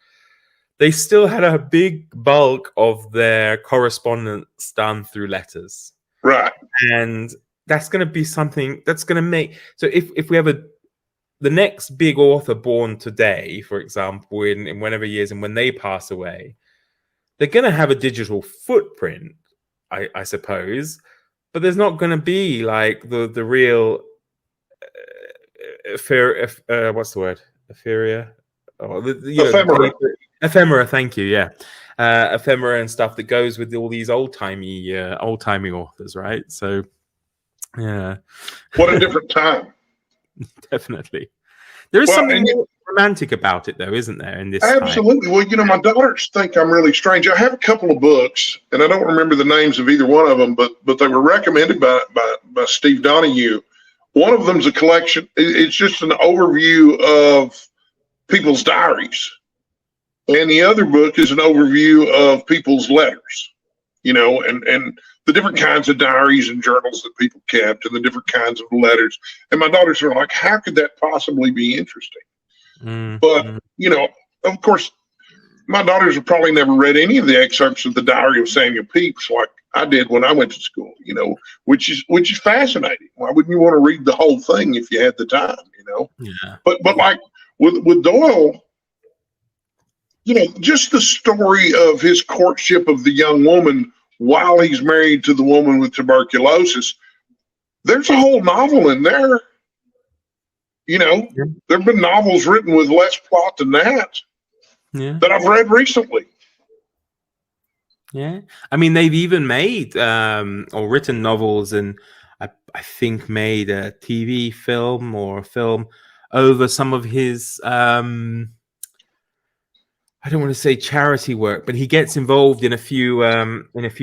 Speaker 1: They still had a big bulk of their correspondence done through letters,
Speaker 2: right?
Speaker 1: And that's going to be something that's going to make. So if we have the next big author born today, for example, in whenever years, and when they pass away, they're going to have a digital footprint, I suppose, but there's not going to be like the real what's the word? Etheria?
Speaker 2: Ephemera.
Speaker 1: Ephemera, thank you. Yeah, ephemera and stuff that goes with all these old timey authors, right? So, yeah.
Speaker 2: What a different time.
Speaker 1: Definitely. There is something romantic about it, though, isn't there? In this,
Speaker 2: absolutely. Well, my daughters think I'm really strange. I have a couple of books, and I don't remember the names of either one of them, but they were recommended by Steve Donahue. One of them's a collection. It's just an overview of people's diaries. And the other book is an overview of people's letters, and the different kinds of diaries and journals that people kept and the different kinds of letters. And my daughters are like, how could that possibly be interesting? But, of course, my daughters have probably never read any of the excerpts of the Diary of Samuel Pepys like I did when I went to school, which is fascinating. Why wouldn't you want to read the whole thing if you had the time,
Speaker 1: Yeah.
Speaker 2: But like with Doyle, just the story of his courtship of the young woman while he's married to the woman with tuberculosis, there's a whole novel in there. There have been novels written with less plot than that I've read recently.
Speaker 1: Yeah. I mean, they've even made or written novels, and I think made a TV film or a film over some of his I don't want to say charity work, but he gets involved in a few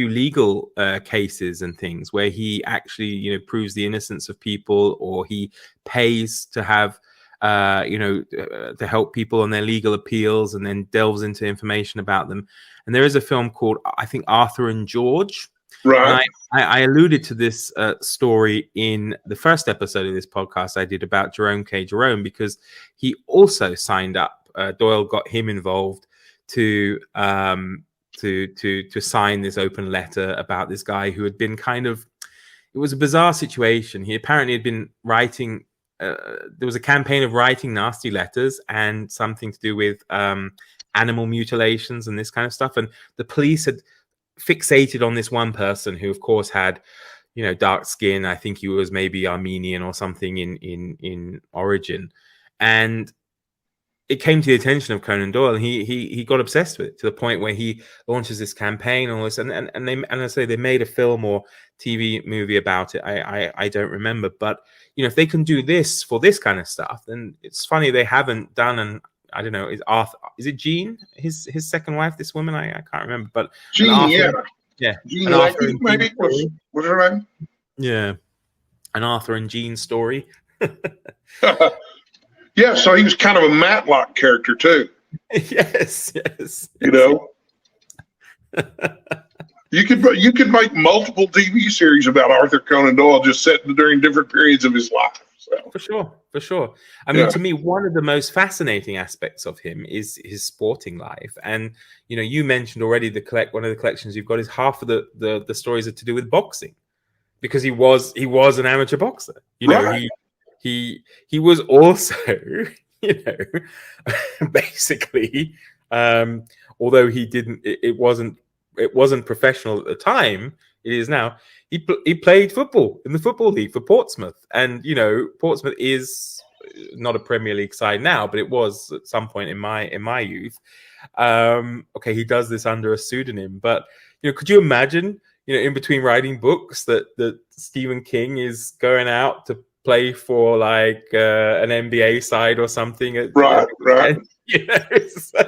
Speaker 1: legal cases and things where he actually, proves the innocence of people, or he pays to have, to help people on their legal appeals, and then delves into information about them. And there is a film called, I think, Arthur and George.
Speaker 2: Right.
Speaker 1: And I alluded to this story in the first episode of this podcast I did about Jerome K. Jerome, because he also signed up. Doyle got him involved to sign this open letter about this guy who had been it was a bizarre situation. He apparently had been writing, there was a campaign of writing nasty letters and something to do with animal mutilations and this kind of stuff. And the police had fixated on this one person who, of course, had, dark skin. I think he was maybe Armenian or something in origin. And it came to the attention of Conan Doyle, and he got obsessed with it to the point where he launches this campaign and all this, and I say they made a film or TV movie about it. I don't remember, but if they can do this for this kind of stuff, then it's funny they haven't done. And I don't know, is it Jean, his second wife, this woman? I can't remember, but
Speaker 2: Jean,
Speaker 1: yeah,
Speaker 2: Jean Lacey, maybe what's her name?
Speaker 1: Yeah, an Arthur and Jean story.
Speaker 2: Yeah, so he was kind of a Matlock character too.
Speaker 1: Yes.
Speaker 2: You could make multiple TV series about Arthur Conan Doyle just set during different periods of his life. So.
Speaker 1: For sure. I mean, to me, one of the most fascinating aspects of him is his sporting life. And you mentioned already one of the collections you've got is half of the stories are to do with boxing, because he was an amateur boxer.
Speaker 2: Right.
Speaker 1: He was also, basically, although it wasn't professional at the time, it is now. He played football in the Football League for Portsmouth, and Portsmouth is not a Premier League side now, but it was at some point in my youth. Okay, he does this under a pseudonym, but could you imagine, in between writing books, that Stephen King is going out to play for like an NBA side or something.
Speaker 2: Right.
Speaker 1: So.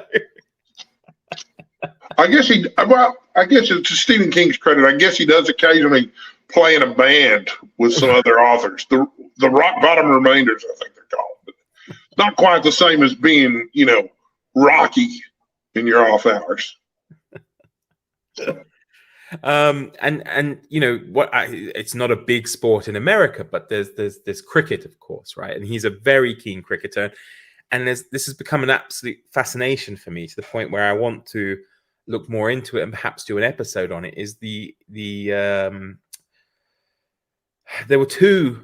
Speaker 2: I guess it's to Stephen King's credit. I guess he does occasionally play in a band with some other authors. The Rock Bottom Remainders, I think they're called. But not quite the same as being, Rocky in your off hours. So.
Speaker 1: And it's not a big sport in America, but there's cricket, of course, right? And he's a very keen cricketer, and this has become an absolute fascination for me, to the point where I want to look more into it and perhaps do an episode on it. Is there were two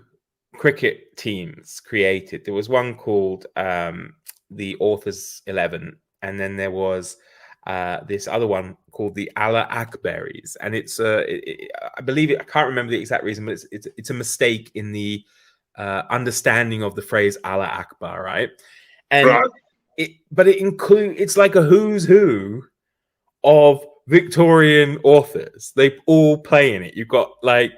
Speaker 1: cricket teams created. There was one called the Authors 11, and then there was this other one called the Allah Akbaris, and it's I believe I can't remember the exact reason, but it's a mistake in the understanding of the phrase Allah Akbar, right? And
Speaker 2: right.
Speaker 1: it's like a who's who of Victorian authors. They all play in it. You've got like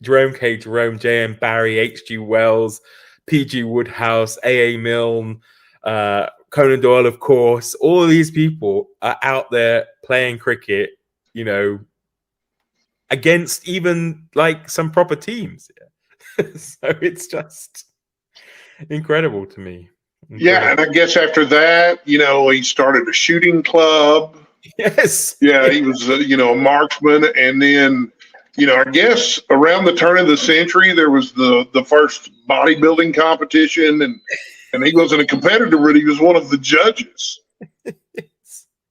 Speaker 1: Jerome K. Jerome, J.M. Barrie, H.G. Wells, P.G. Wodehouse, A.A. Milne, Conan Doyle, of course. All of these people are out there playing cricket, against even like some proper teams. So it's just incredible to me.
Speaker 2: Yeah, and I guess after that, he started a shooting club.
Speaker 1: Yes.
Speaker 2: Yeah, he was, a marksman. And then, I guess around the turn of the century, there was the first bodybuilding competition, and he wasn't a competitor, but he was one of the judges.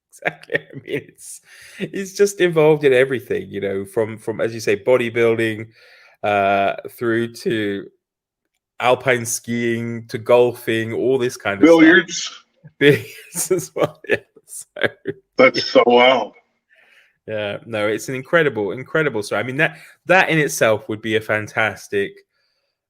Speaker 1: Exactly. I mean, it's just involved in everything, from as you say, bodybuilding, through to alpine skiing to golfing, all this kind of
Speaker 2: billiards.
Speaker 1: Stuff. Billiards as well. Yeah. So,
Speaker 2: that's so wild.
Speaker 1: Yeah, no, it's an incredible story. I mean, that in itself would be a fantastic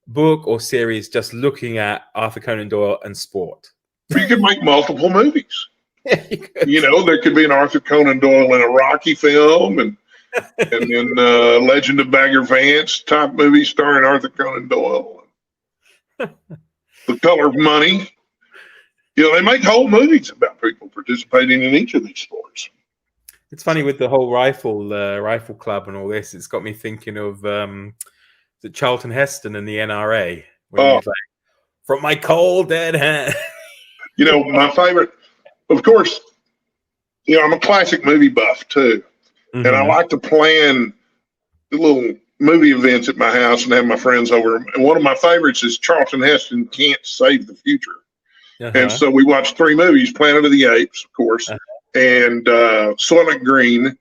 Speaker 1: book or series, just looking at Arthur Conan Doyle and sport.
Speaker 2: You could make multiple movies. Yeah, there could be an Arthur Conan Doyle in a Rocky film, and then Legend of Bagger Vance type movie starring Arthur Conan Doyle. The Color of Money. They make whole movies about people participating in each of these sports.
Speaker 1: It's funny with the whole rifle club and all this. It's got me thinking of the Charlton Heston and the NRA. When he's like, from my cold dead hand.
Speaker 2: My favorite, of course, I'm a classic movie buff too. Mm-hmm. And I like to plan little movie events at my house and have my friends over. And one of my favorites is Charlton Heston Can't Save the Future. Uh-huh. And so we watched 3 movies, Planet of the Apes, of course, and Soylent Green,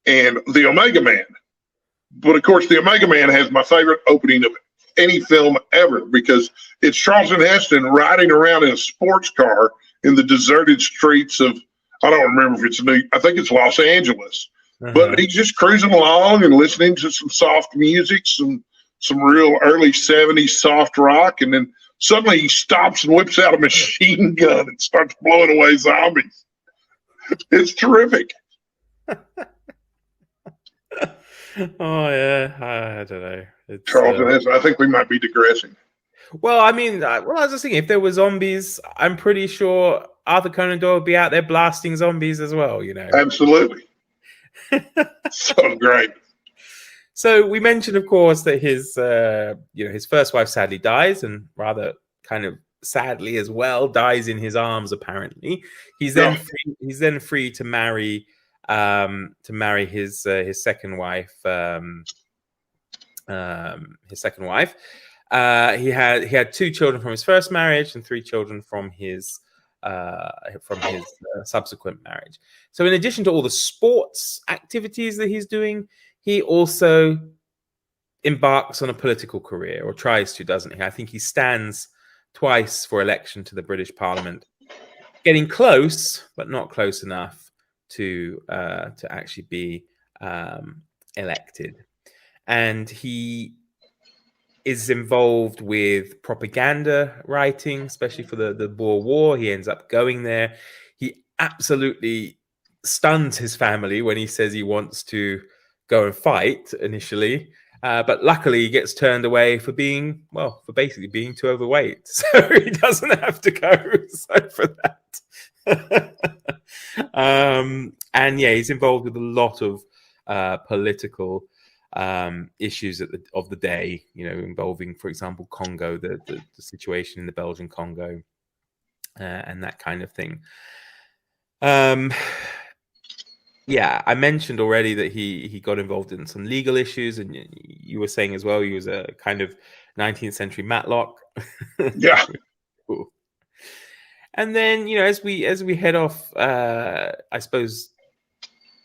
Speaker 2: and The Omega Man. But, of course, The Omega Man has my favorite opening of any film ever, because it's Charlton Heston riding around in a sports car in the deserted streets of, I don't remember if it's I think it's Los Angeles. Uh-huh. But he's just cruising along and listening to some soft music, some real early 70s soft rock, and then suddenly he stops and whips out a machine gun and starts blowing away zombies. It's terrific.
Speaker 1: Oh, yeah. I don't know.
Speaker 2: Charlton Heston, I think we might be digressing.
Speaker 1: Well, I mean, I was just thinking, if there were zombies, I'm pretty sure Arthur Conan Doyle would be out there blasting zombies as well,
Speaker 2: Absolutely. So great.
Speaker 1: So we mentioned, of course, that his first wife sadly dies, and rather kind of sadly as well, dies in his arms. Apparently, he's then free to marry his second wife. He had 2 children from his first marriage and 3 children from his subsequent marriage. So, in addition to all the sports activities that he's doing, he also embarks on a political career, or tries to, doesn't he? I think he stands twice for election to the British Parliament, getting close, but not close enough to actually be elected. And he is involved with propaganda writing, especially for the Boer War. He ends up going there. He absolutely stuns his family when he says he wants to go and fight initially. But luckily he gets turned away for basically being too overweight. So he doesn't have to go. So for that. And yeah, he's involved with a lot of political issues of the day, involving, for example, Congo, the situation in the Belgian Congo, and that kind of thing. Yeah, I mentioned already that he got involved in some legal issues, and you were saying as well he was a kind of 19th century Matlock.
Speaker 2: Yeah.
Speaker 1: Cool. And then, as we head off, I suppose,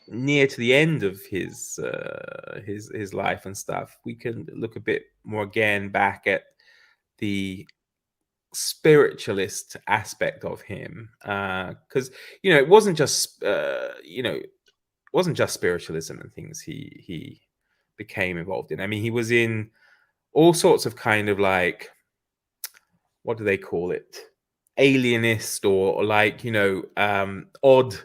Speaker 1: near to the end of his life and stuff, we can look a bit more again back at the spiritualist aspect of him, because it wasn't just spiritualism and things he became involved in. I mean, he was in all sorts of kind of like, what do they call it, alienist or like odd.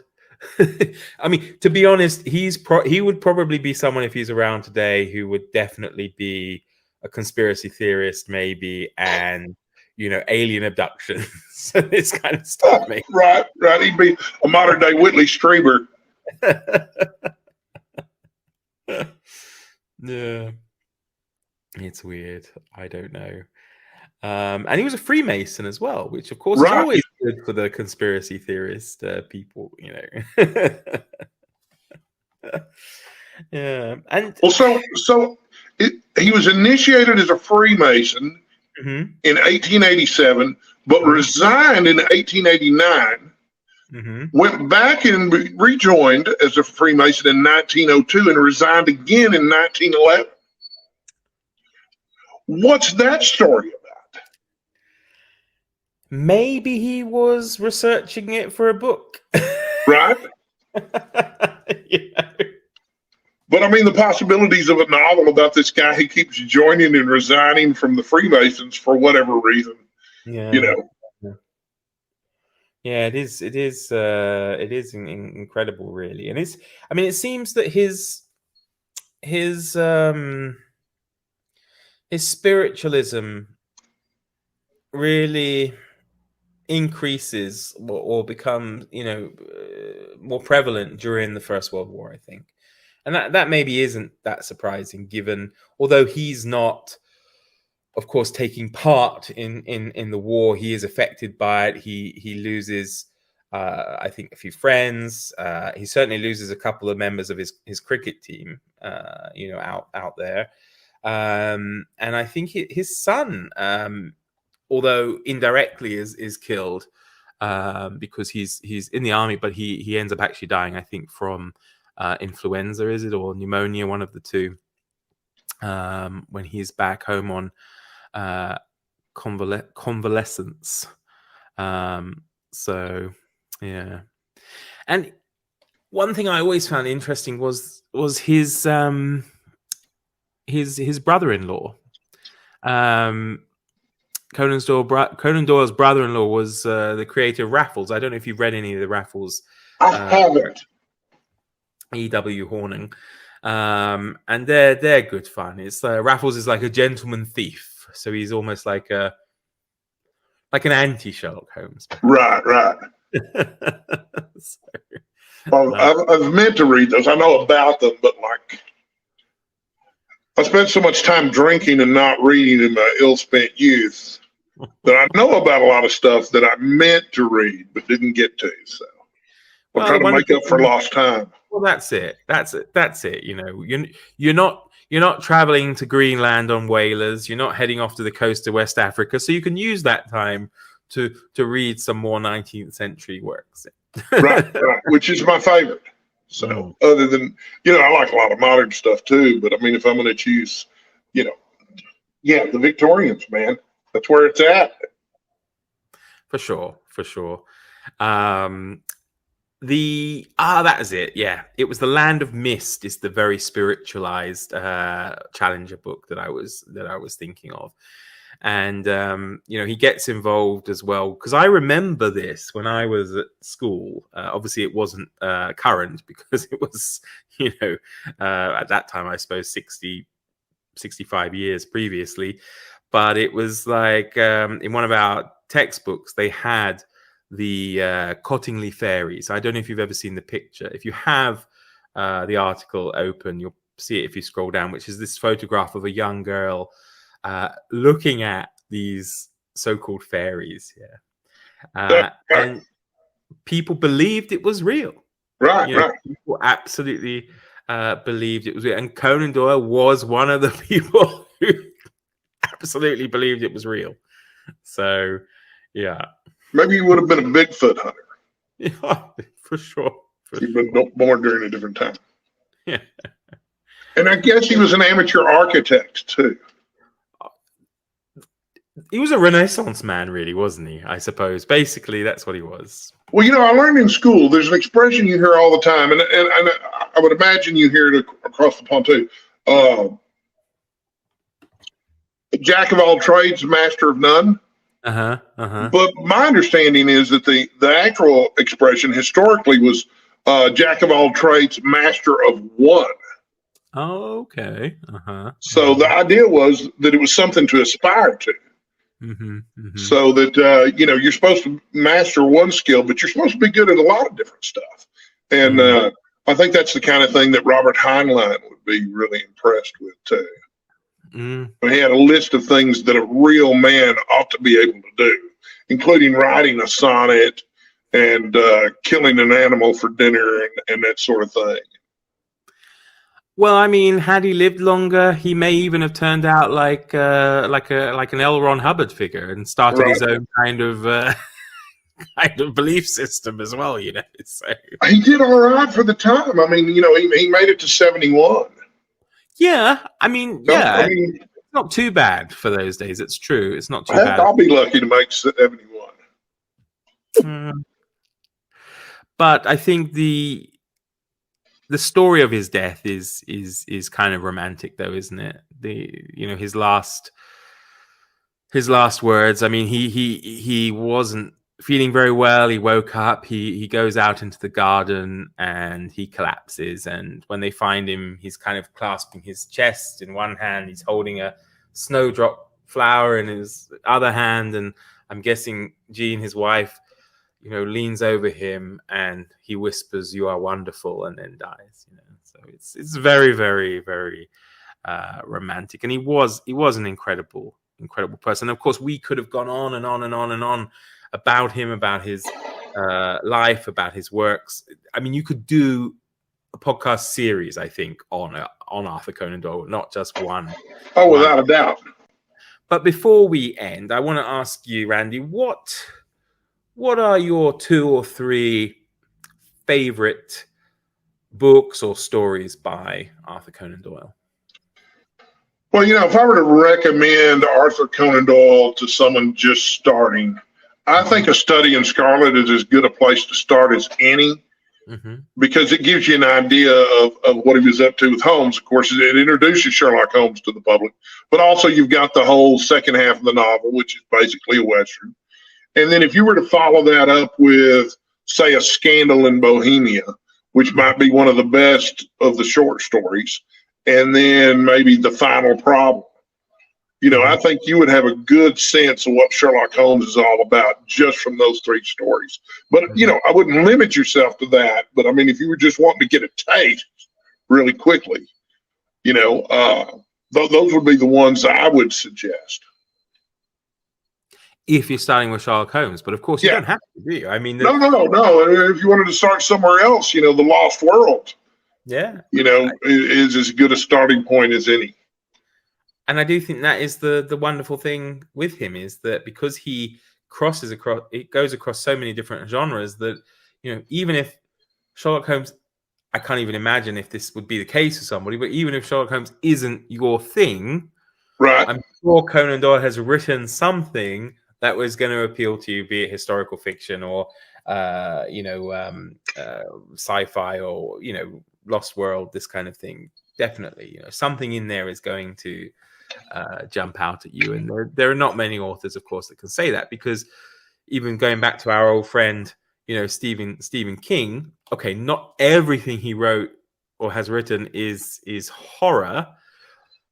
Speaker 1: I mean, to be honest, he would probably be someone, if he's around today, who would definitely be a conspiracy theorist, maybe, and alien abductions. So this kind of stuff.
Speaker 2: Right. He'd be a modern day Whitley Strieber.
Speaker 1: Yeah. It's weird. I don't know. And he was a Freemason as well, which of course is
Speaker 2: Right.
Speaker 1: always good for the conspiracy theorist people, you know. Yeah, and
Speaker 2: Well, he was initiated as a Freemason
Speaker 1: Mhm,
Speaker 2: in 1887, but resigned in 1889.
Speaker 1: mhm.
Speaker 2: Went back and rejoined as a Freemason in 1902 and resigned again in 1911. What's that story about?
Speaker 1: Maybe he was researching it for a book.
Speaker 2: Right?
Speaker 1: You know?
Speaker 2: But I mean, the possibilities of a novel about this guy who keeps joining and resigning from the Freemasons for whatever reason,
Speaker 1: Yeah.
Speaker 2: you know.
Speaker 1: Yeah, it is. It is. It is incredible, really, and it's. I mean, it seems that his spiritualism really increases or becomes, more prevalent during the First World War, I think, and that maybe isn't that surprising, given although he's not, of course, taking part in the war, he is affected by it. He loses, I think, a few friends. He certainly loses a couple of members of his cricket team, out there. And I think his son, although indirectly, is killed because he's in the army, but he ends up actually dying, I think, from influenza, is it, or pneumonia, one of the two, when he's back home on convalescence. So yeah, and one thing I always found interesting was his brother-in-law. Conan Doyle's brother-in-law was the creator of Raffles. I don't know if you've read any of the Raffles.
Speaker 2: I haven't.
Speaker 1: E.W. Hornung. And they're good fun. It's Raffles is like a gentleman thief, so he's almost like an anti-Sherlock Holmes.
Speaker 2: Right.
Speaker 1: So,
Speaker 2: I've meant to read those. I know about them, but like, I spent so much time drinking and not reading in my ill-spent youth that I know about a lot of stuff that I meant to read but didn't get to. So I'm trying to make up for lost time.
Speaker 1: Well, that's it. You know, you're not traveling to Greenland on whalers. You're not heading off to the coast of West Africa, so you can use that time to read some more 19th century works.
Speaker 2: right, which is my favorite. So other than, I like a lot of modern stuff too, but I mean, if I'm going to choose, the Victorians, man, that's where it's at.
Speaker 1: For sure. That is it. Yeah, it was The Land of Mist is the very spiritualized Challenger book that I was thinking of. And he gets involved as well, because I remember this when I was at school. Obviously it wasn't current, because it was at that time, I suppose 65 years previously, but it was like in one of our textbooks they had the Cottingley fairies. I don't know if you've ever seen the picture. If you have the article open, you'll see it if you scroll down, which is this photograph of a young girl looking at these so-called fairies. And people believed it was real.
Speaker 2: Right.
Speaker 1: People absolutely believed it was real. And Conan Doyle was one of the people who absolutely believed it was real. So, yeah.
Speaker 2: Maybe he would have been a Bigfoot hunter.
Speaker 1: Yeah, for sure.
Speaker 2: He'd been born during a different time.
Speaker 1: Yeah.
Speaker 2: And I guess he was an amateur architect too.
Speaker 1: He was a Renaissance man, really, wasn't he? I suppose. Basically, that's what he was.
Speaker 2: Well, I learned in school, there's an expression you hear all the time, and I would imagine you hear it across the pond too. Jack of all trades, master of none. But my understanding is that the actual expression historically was jack of all trades, master of one.
Speaker 1: Oh, okay.
Speaker 2: So the idea was that it was something to aspire to. So that, you're supposed to master one skill, but you're supposed to be good at a lot of different stuff. And I think that's the kind of thing that Robert Heinlein would be really impressed with too.
Speaker 1: Mm.
Speaker 2: He had a list of things that a real man ought to be able to do, including writing a sonnet and killing an animal for dinner and that sort of thing.
Speaker 1: Well, I mean, had he lived longer, he may even have turned out like an L. Ron Hubbard figure and started his own kind of belief system as well. So
Speaker 2: he did all right for the time. I mean, he made it to 71.
Speaker 1: Yeah, I mean, it's not too bad for those days. It's true. It's not too bad.
Speaker 2: I'll be lucky to make 71.
Speaker 1: But I think the story of his death is kind of romantic, though, isn't it? His last words. I mean, he wasn't feeling very well. He woke up. He goes out into the garden and he collapses. And when they find him, he's kind of clasping his chest in one hand. He's holding a snowdrop flower in his other hand, and I'm guessing Jean, his wife, leans over him and he whispers, "You are wonderful," and then dies. So it's very, very, very romantic. And he was an incredible person. Of course, we could have gone on and on and on and on about him, about his life, about his works. I mean, you could do a podcast series, I think, on Arthur Conan Doyle, not just one.
Speaker 2: Oh, without a doubt.
Speaker 1: But before we end, I want to ask you, Randy, what are your 2 or 3 favorite books or stories by Arthur Conan Doyle?
Speaker 2: Well, if I were to recommend Arthur Conan Doyle to someone just starting, I think A Study in Scarlet is as good a place to start as any, because it gives you an idea of what he was up to with Holmes. Of course, it introduces Sherlock Holmes to the public, but also you've got the whole second half of the novel, which is basically a Western. And then if you were to follow that up with, say, A Scandal in Bohemia, which might be one of the best of the short stories, and then maybe The Final Problem, I think you would have a good sense of what Sherlock Holmes is all about just from those 3 stories. But, I wouldn't limit yourself to that. But, I mean, if you were just wanting to get a taste really quickly, those would be the ones I would suggest.
Speaker 1: If you're starting with Sherlock Holmes, but of course you don't have to, do you? I mean,
Speaker 2: no. If you wanted to start somewhere else, The Lost World, is as good a starting point as any.
Speaker 1: And I do think that is the wonderful thing with him, is that because he goes across so many different genres that, even if Sherlock Holmes, I can't even imagine if this would be the case for somebody, but even if Sherlock Holmes isn't your thing,
Speaker 2: right?
Speaker 1: I'm sure Conan Doyle has written something that was going to appeal to you, be it historical fiction or, sci-fi or, Lost World, this kind of thing. Definitely, something in there is going to jump out at you. And there are not many authors, of course, that can say that, because even going back to our old friend, Stephen King, okay, not everything he wrote or has written is horror.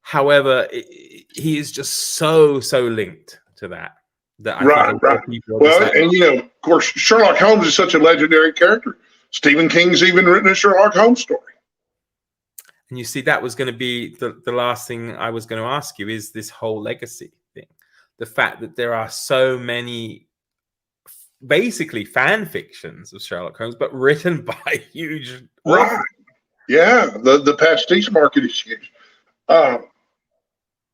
Speaker 1: However, he is just so linked to that.
Speaker 2: Right. Well, and of course, Sherlock Holmes is such a legendary character. Stephen King's even written a Sherlock Holmes story.
Speaker 1: And you see, that was going to be the last thing I was going to ask you, is this whole legacy thing. The fact that there are so many basically fan fictions of Sherlock Holmes, but written by huge authors.
Speaker 2: Right. Yeah, the pastiche market is huge.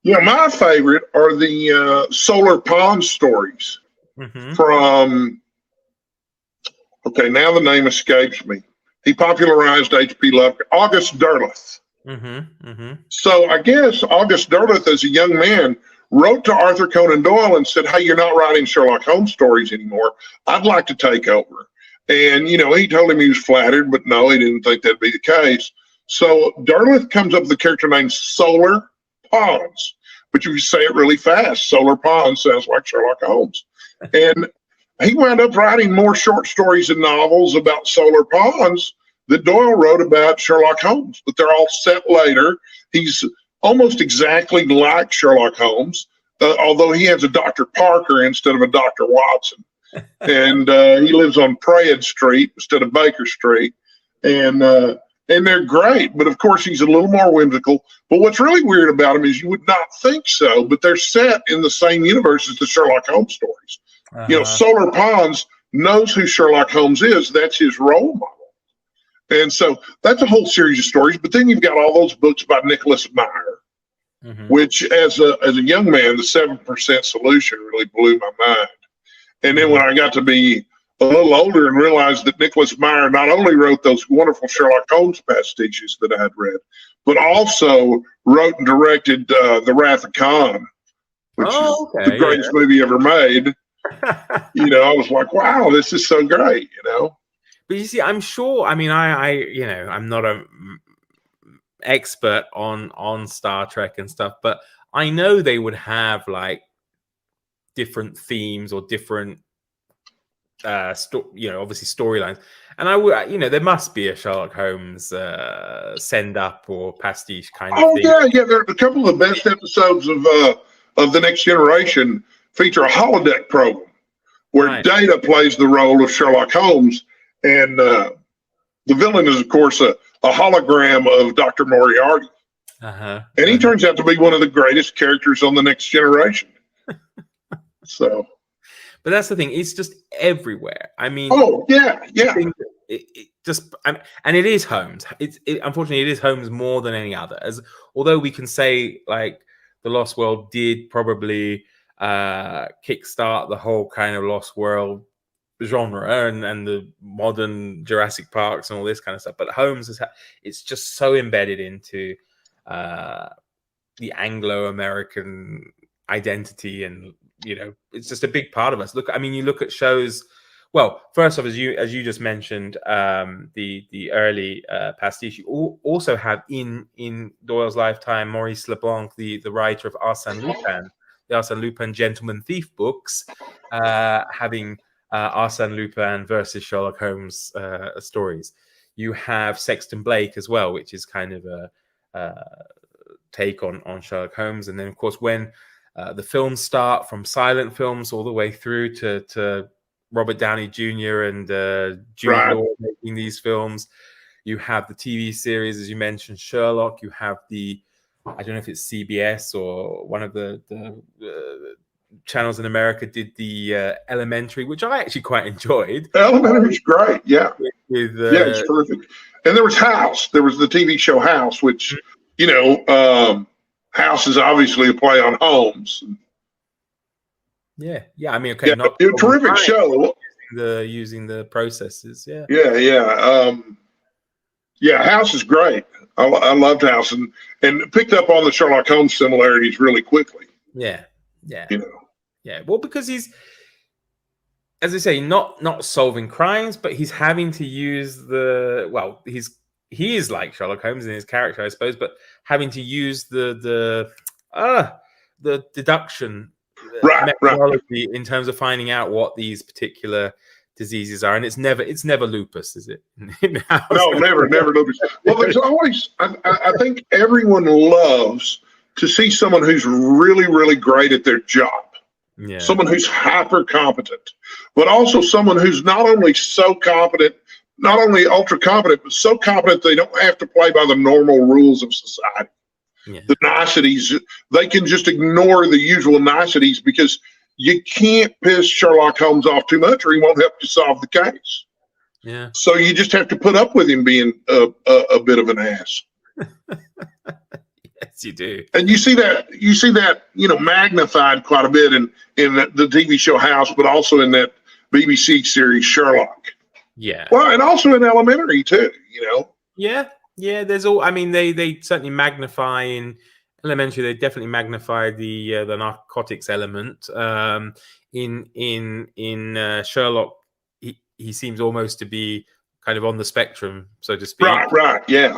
Speaker 2: My favorite are the Solar Pond stories from, now the name escapes me. He popularized H.P. Lovecraft, August Derleth. So I guess August Derleth, as a young man, wrote to Arthur Conan Doyle and said, "Hey, you're not writing Sherlock Holmes stories anymore. I'd like to take over." And, he told him he was flattered, but no, he didn't think that'd be the case. So Derleth comes up with a character named Solar Ponds, but if you say it really fast, Solar Ponds sounds like Sherlock Holmes. And he wound up writing more short stories and novels about solar ponds that Doyle wrote about Sherlock Holmes, but they're all set later. He's almost exactly like Sherlock Holmes, although he has a Dr. Parker instead of a Dr. Watson. And he lives on Praed Street instead of Baker Street. And and they're great. But of course, he's a little more whimsical. But what's really weird about him is you would not think so, but they're set in the same universe as the Sherlock Holmes stories. Solar Ponds knows who Sherlock Holmes is. That's his role model. And so that's a whole series of stories. But then you've got all those books by Nicholas Meyer, which as a young man, the 7% Solution really blew my mind. And then when I got to be a little older and realized that Nicholas Meyer not only wrote those wonderful Sherlock Holmes pastiches that I had read, but also wrote and directed The Wrath of Khan, which is the greatest movie ever made. I was like, wow, this is so great,
Speaker 1: But you see, I'm sure, I mean, I'm not a expert on Star Trek and stuff, but I know they would have like different themes or different obviously storylines, and I would there must be a Sherlock Holmes send up or pastiche kind of thing.
Speaker 2: There are a couple of the best episodes of The Next Generation feature a holodeck program where Data plays the role of Sherlock Holmes, and the villain is of course a hologram of Dr. Moriarty. And he turns out to be one of the greatest characters on The Next Generation. So,
Speaker 1: but that's the thing; it's just everywhere. I mean, it just and it is Holmes. Unfortunately, it is Holmes more than any other. Although we can say like The Lost World did probably kickstart the whole kind of Lost World genre and the modern Jurassic Parks and all this kind of stuff. But Holmes it's just so embedded into the Anglo-American identity, and it's just a big part of us. Look, I mean, you look at shows. Well, first off, as you just mentioned, the early pastiche. You also have in Doyle's lifetime Maurice Leblanc, the writer of Arsène Lupin, the Arsène Lupin Gentleman Thief books, having Arsène Lupin versus Sherlock Holmes stories. You have Sexton Blake as well, which is kind of a take on Sherlock Holmes. And then, of course, when the films start from silent films all the way through to Robert Downey Jr. and Jude Law making these films, you have the TV series, as you mentioned, Sherlock. You have I don't know if it's CBS or one of the channels in America did the Elementary, which I actually quite enjoyed.
Speaker 2: Elementary's great, yeah. It's terrific. And there was House. There was the TV show House, which, House is obviously a play on Holmes.
Speaker 1: Yeah. I mean, okay,
Speaker 2: a terrific show.
Speaker 1: Using the processes,
Speaker 2: House is great. I loved House and picked up on the Sherlock Holmes similarities really quickly.
Speaker 1: Yeah. Well, because he's, as I say, not solving crimes, but he's having to use he is like Sherlock Holmes in his character, I suppose, but having to use the deduction methodology in terms of finding out what these particular diseases are, and it's never lupus, is it?
Speaker 2: No, never lupus. Well, there's always. I think everyone loves to see someone who's really, really great at their job.
Speaker 1: Yeah.
Speaker 2: Someone who's hyper competent, but also someone who's not only so competent, not only ultra competent, but so competent they don't have to play by the normal rules of society.
Speaker 1: Yeah.
Speaker 2: The niceties, they can just ignore the usual niceties because you can't piss Sherlock Holmes off too much or he won't help you solve the case.
Speaker 1: Yeah.
Speaker 2: So you just have to put up with him being a bit of an ass.
Speaker 1: Yes, you do.
Speaker 2: And you see that, magnified quite a bit in the TV show House, but also in that BBC series Sherlock.
Speaker 1: Yeah.
Speaker 2: Well, and also in Elementary too,
Speaker 1: Yeah. There's all. I mean, they certainly magnify in Elementary. They definitely magnify the narcotics element. In Sherlock, he seems almost to be kind of on the spectrum, so to speak.
Speaker 2: Right, yeah.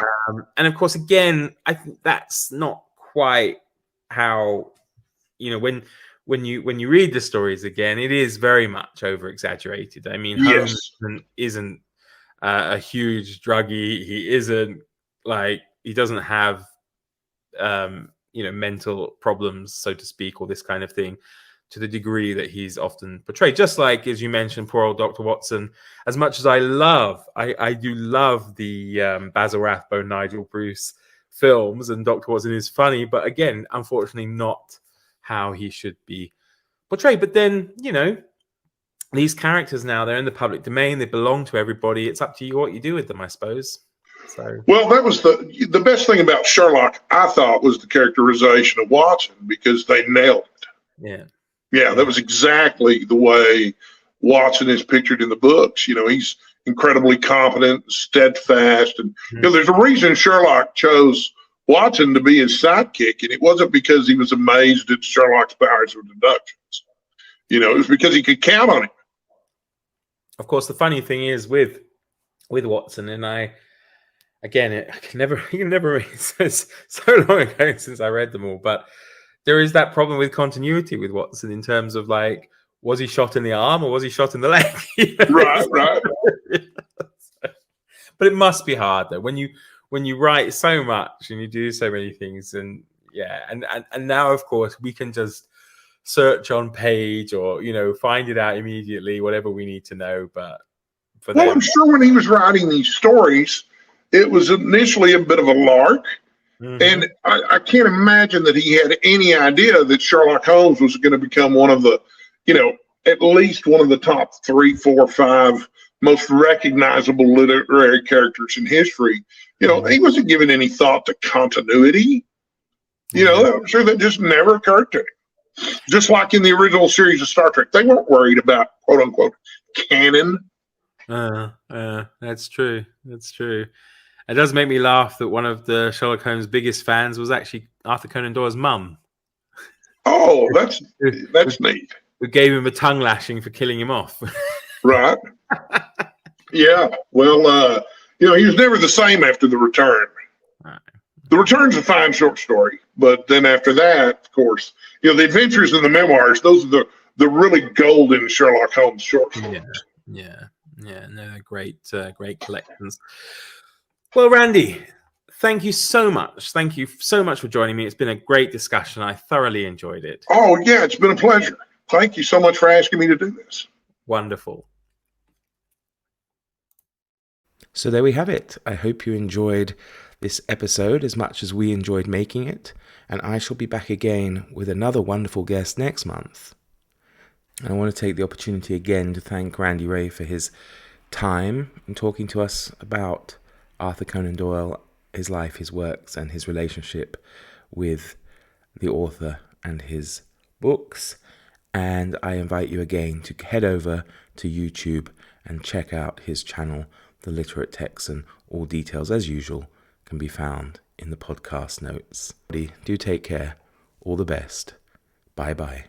Speaker 1: And of course, again, I think that's not quite how when you read the stories again, it is very much over exaggerated. I mean,
Speaker 2: yes.
Speaker 1: Holmes isn't a huge druggie. He isn't he doesn't have mental problems, so to speak, or this kind of thing to the degree that he's often portrayed. Just like, as you mentioned, poor old Dr. Watson. As much as I do love the Basil Rathbone, Nigel Bruce films, and Dr. Watson is funny, but again, unfortunately, not how he should be portrayed. But then, these characters now, they're in the public domain, they belong to everybody. It's up to you what you do with them, I suppose. So,
Speaker 2: well, that was the best thing about Sherlock, I thought, was the characterization of Watson, because they nailed it. Yeah, that was exactly the way Watson is pictured in the books. He's incredibly competent, steadfast, and there's a reason Sherlock chose Watson to be his sidekick, and it wasn't because he was amazed at Sherlock's powers of deductions. It was because he could count on him.
Speaker 1: Of course, the funny thing is with Watson, and it's so long ago since I read them all, but there is that problem with continuity with Watson in terms of, like, was he shot in the arm or was he shot in the leg?
Speaker 2: Right.
Speaker 1: But it must be hard though when you write so much and you do so many things, and now of course we can just search on page or find it out immediately, whatever we need to know. But
Speaker 2: I'm sure when he was writing these stories, it was initially a bit of a lark. And I can't imagine that he had any idea that Sherlock Holmes was going to become one of the, at least one of the top 3, 4, 5 most recognizable literary characters in history. He wasn't giving any thought to continuity. I'm sure that just never occurred to him. Just like in the original series of Star Trek, they weren't worried about quote unquote canon.
Speaker 1: That's true. It does make me laugh that one of the Sherlock Holmes' biggest fans was actually Arthur Conan Doyle's mum.
Speaker 2: Oh, that's neat.
Speaker 1: Who gave him a tongue lashing for killing him off.
Speaker 2: Right. Yeah. Well, he was never the same after The Return.
Speaker 1: Right.
Speaker 2: The Return's a fine short story, but then after that, of course, the adventures and the memoirs, those are the really golden Sherlock Holmes short stories.
Speaker 1: Yeah. No, they're great collections. Well, Randy, thank you so much. Thank you so much for joining me. It's been a great discussion. I thoroughly enjoyed it.
Speaker 2: Oh, yeah, it's been a pleasure. Thank you so much for asking me to do this.
Speaker 1: Wonderful.
Speaker 3: So there we have it. I hope you enjoyed this episode as much as we enjoyed making it, and I shall be back again with another wonderful guest next month. And I want to take the opportunity again to thank Randy Ray for his time in talking to us about Arthur Conan Doyle, his life, his works, and his relationship with the author and his books. And I invite you again to head over to YouTube and check out his channel, The Literate Texan. All details, as usual, can be found in the podcast notes. Do take care. All the best. Bye-bye.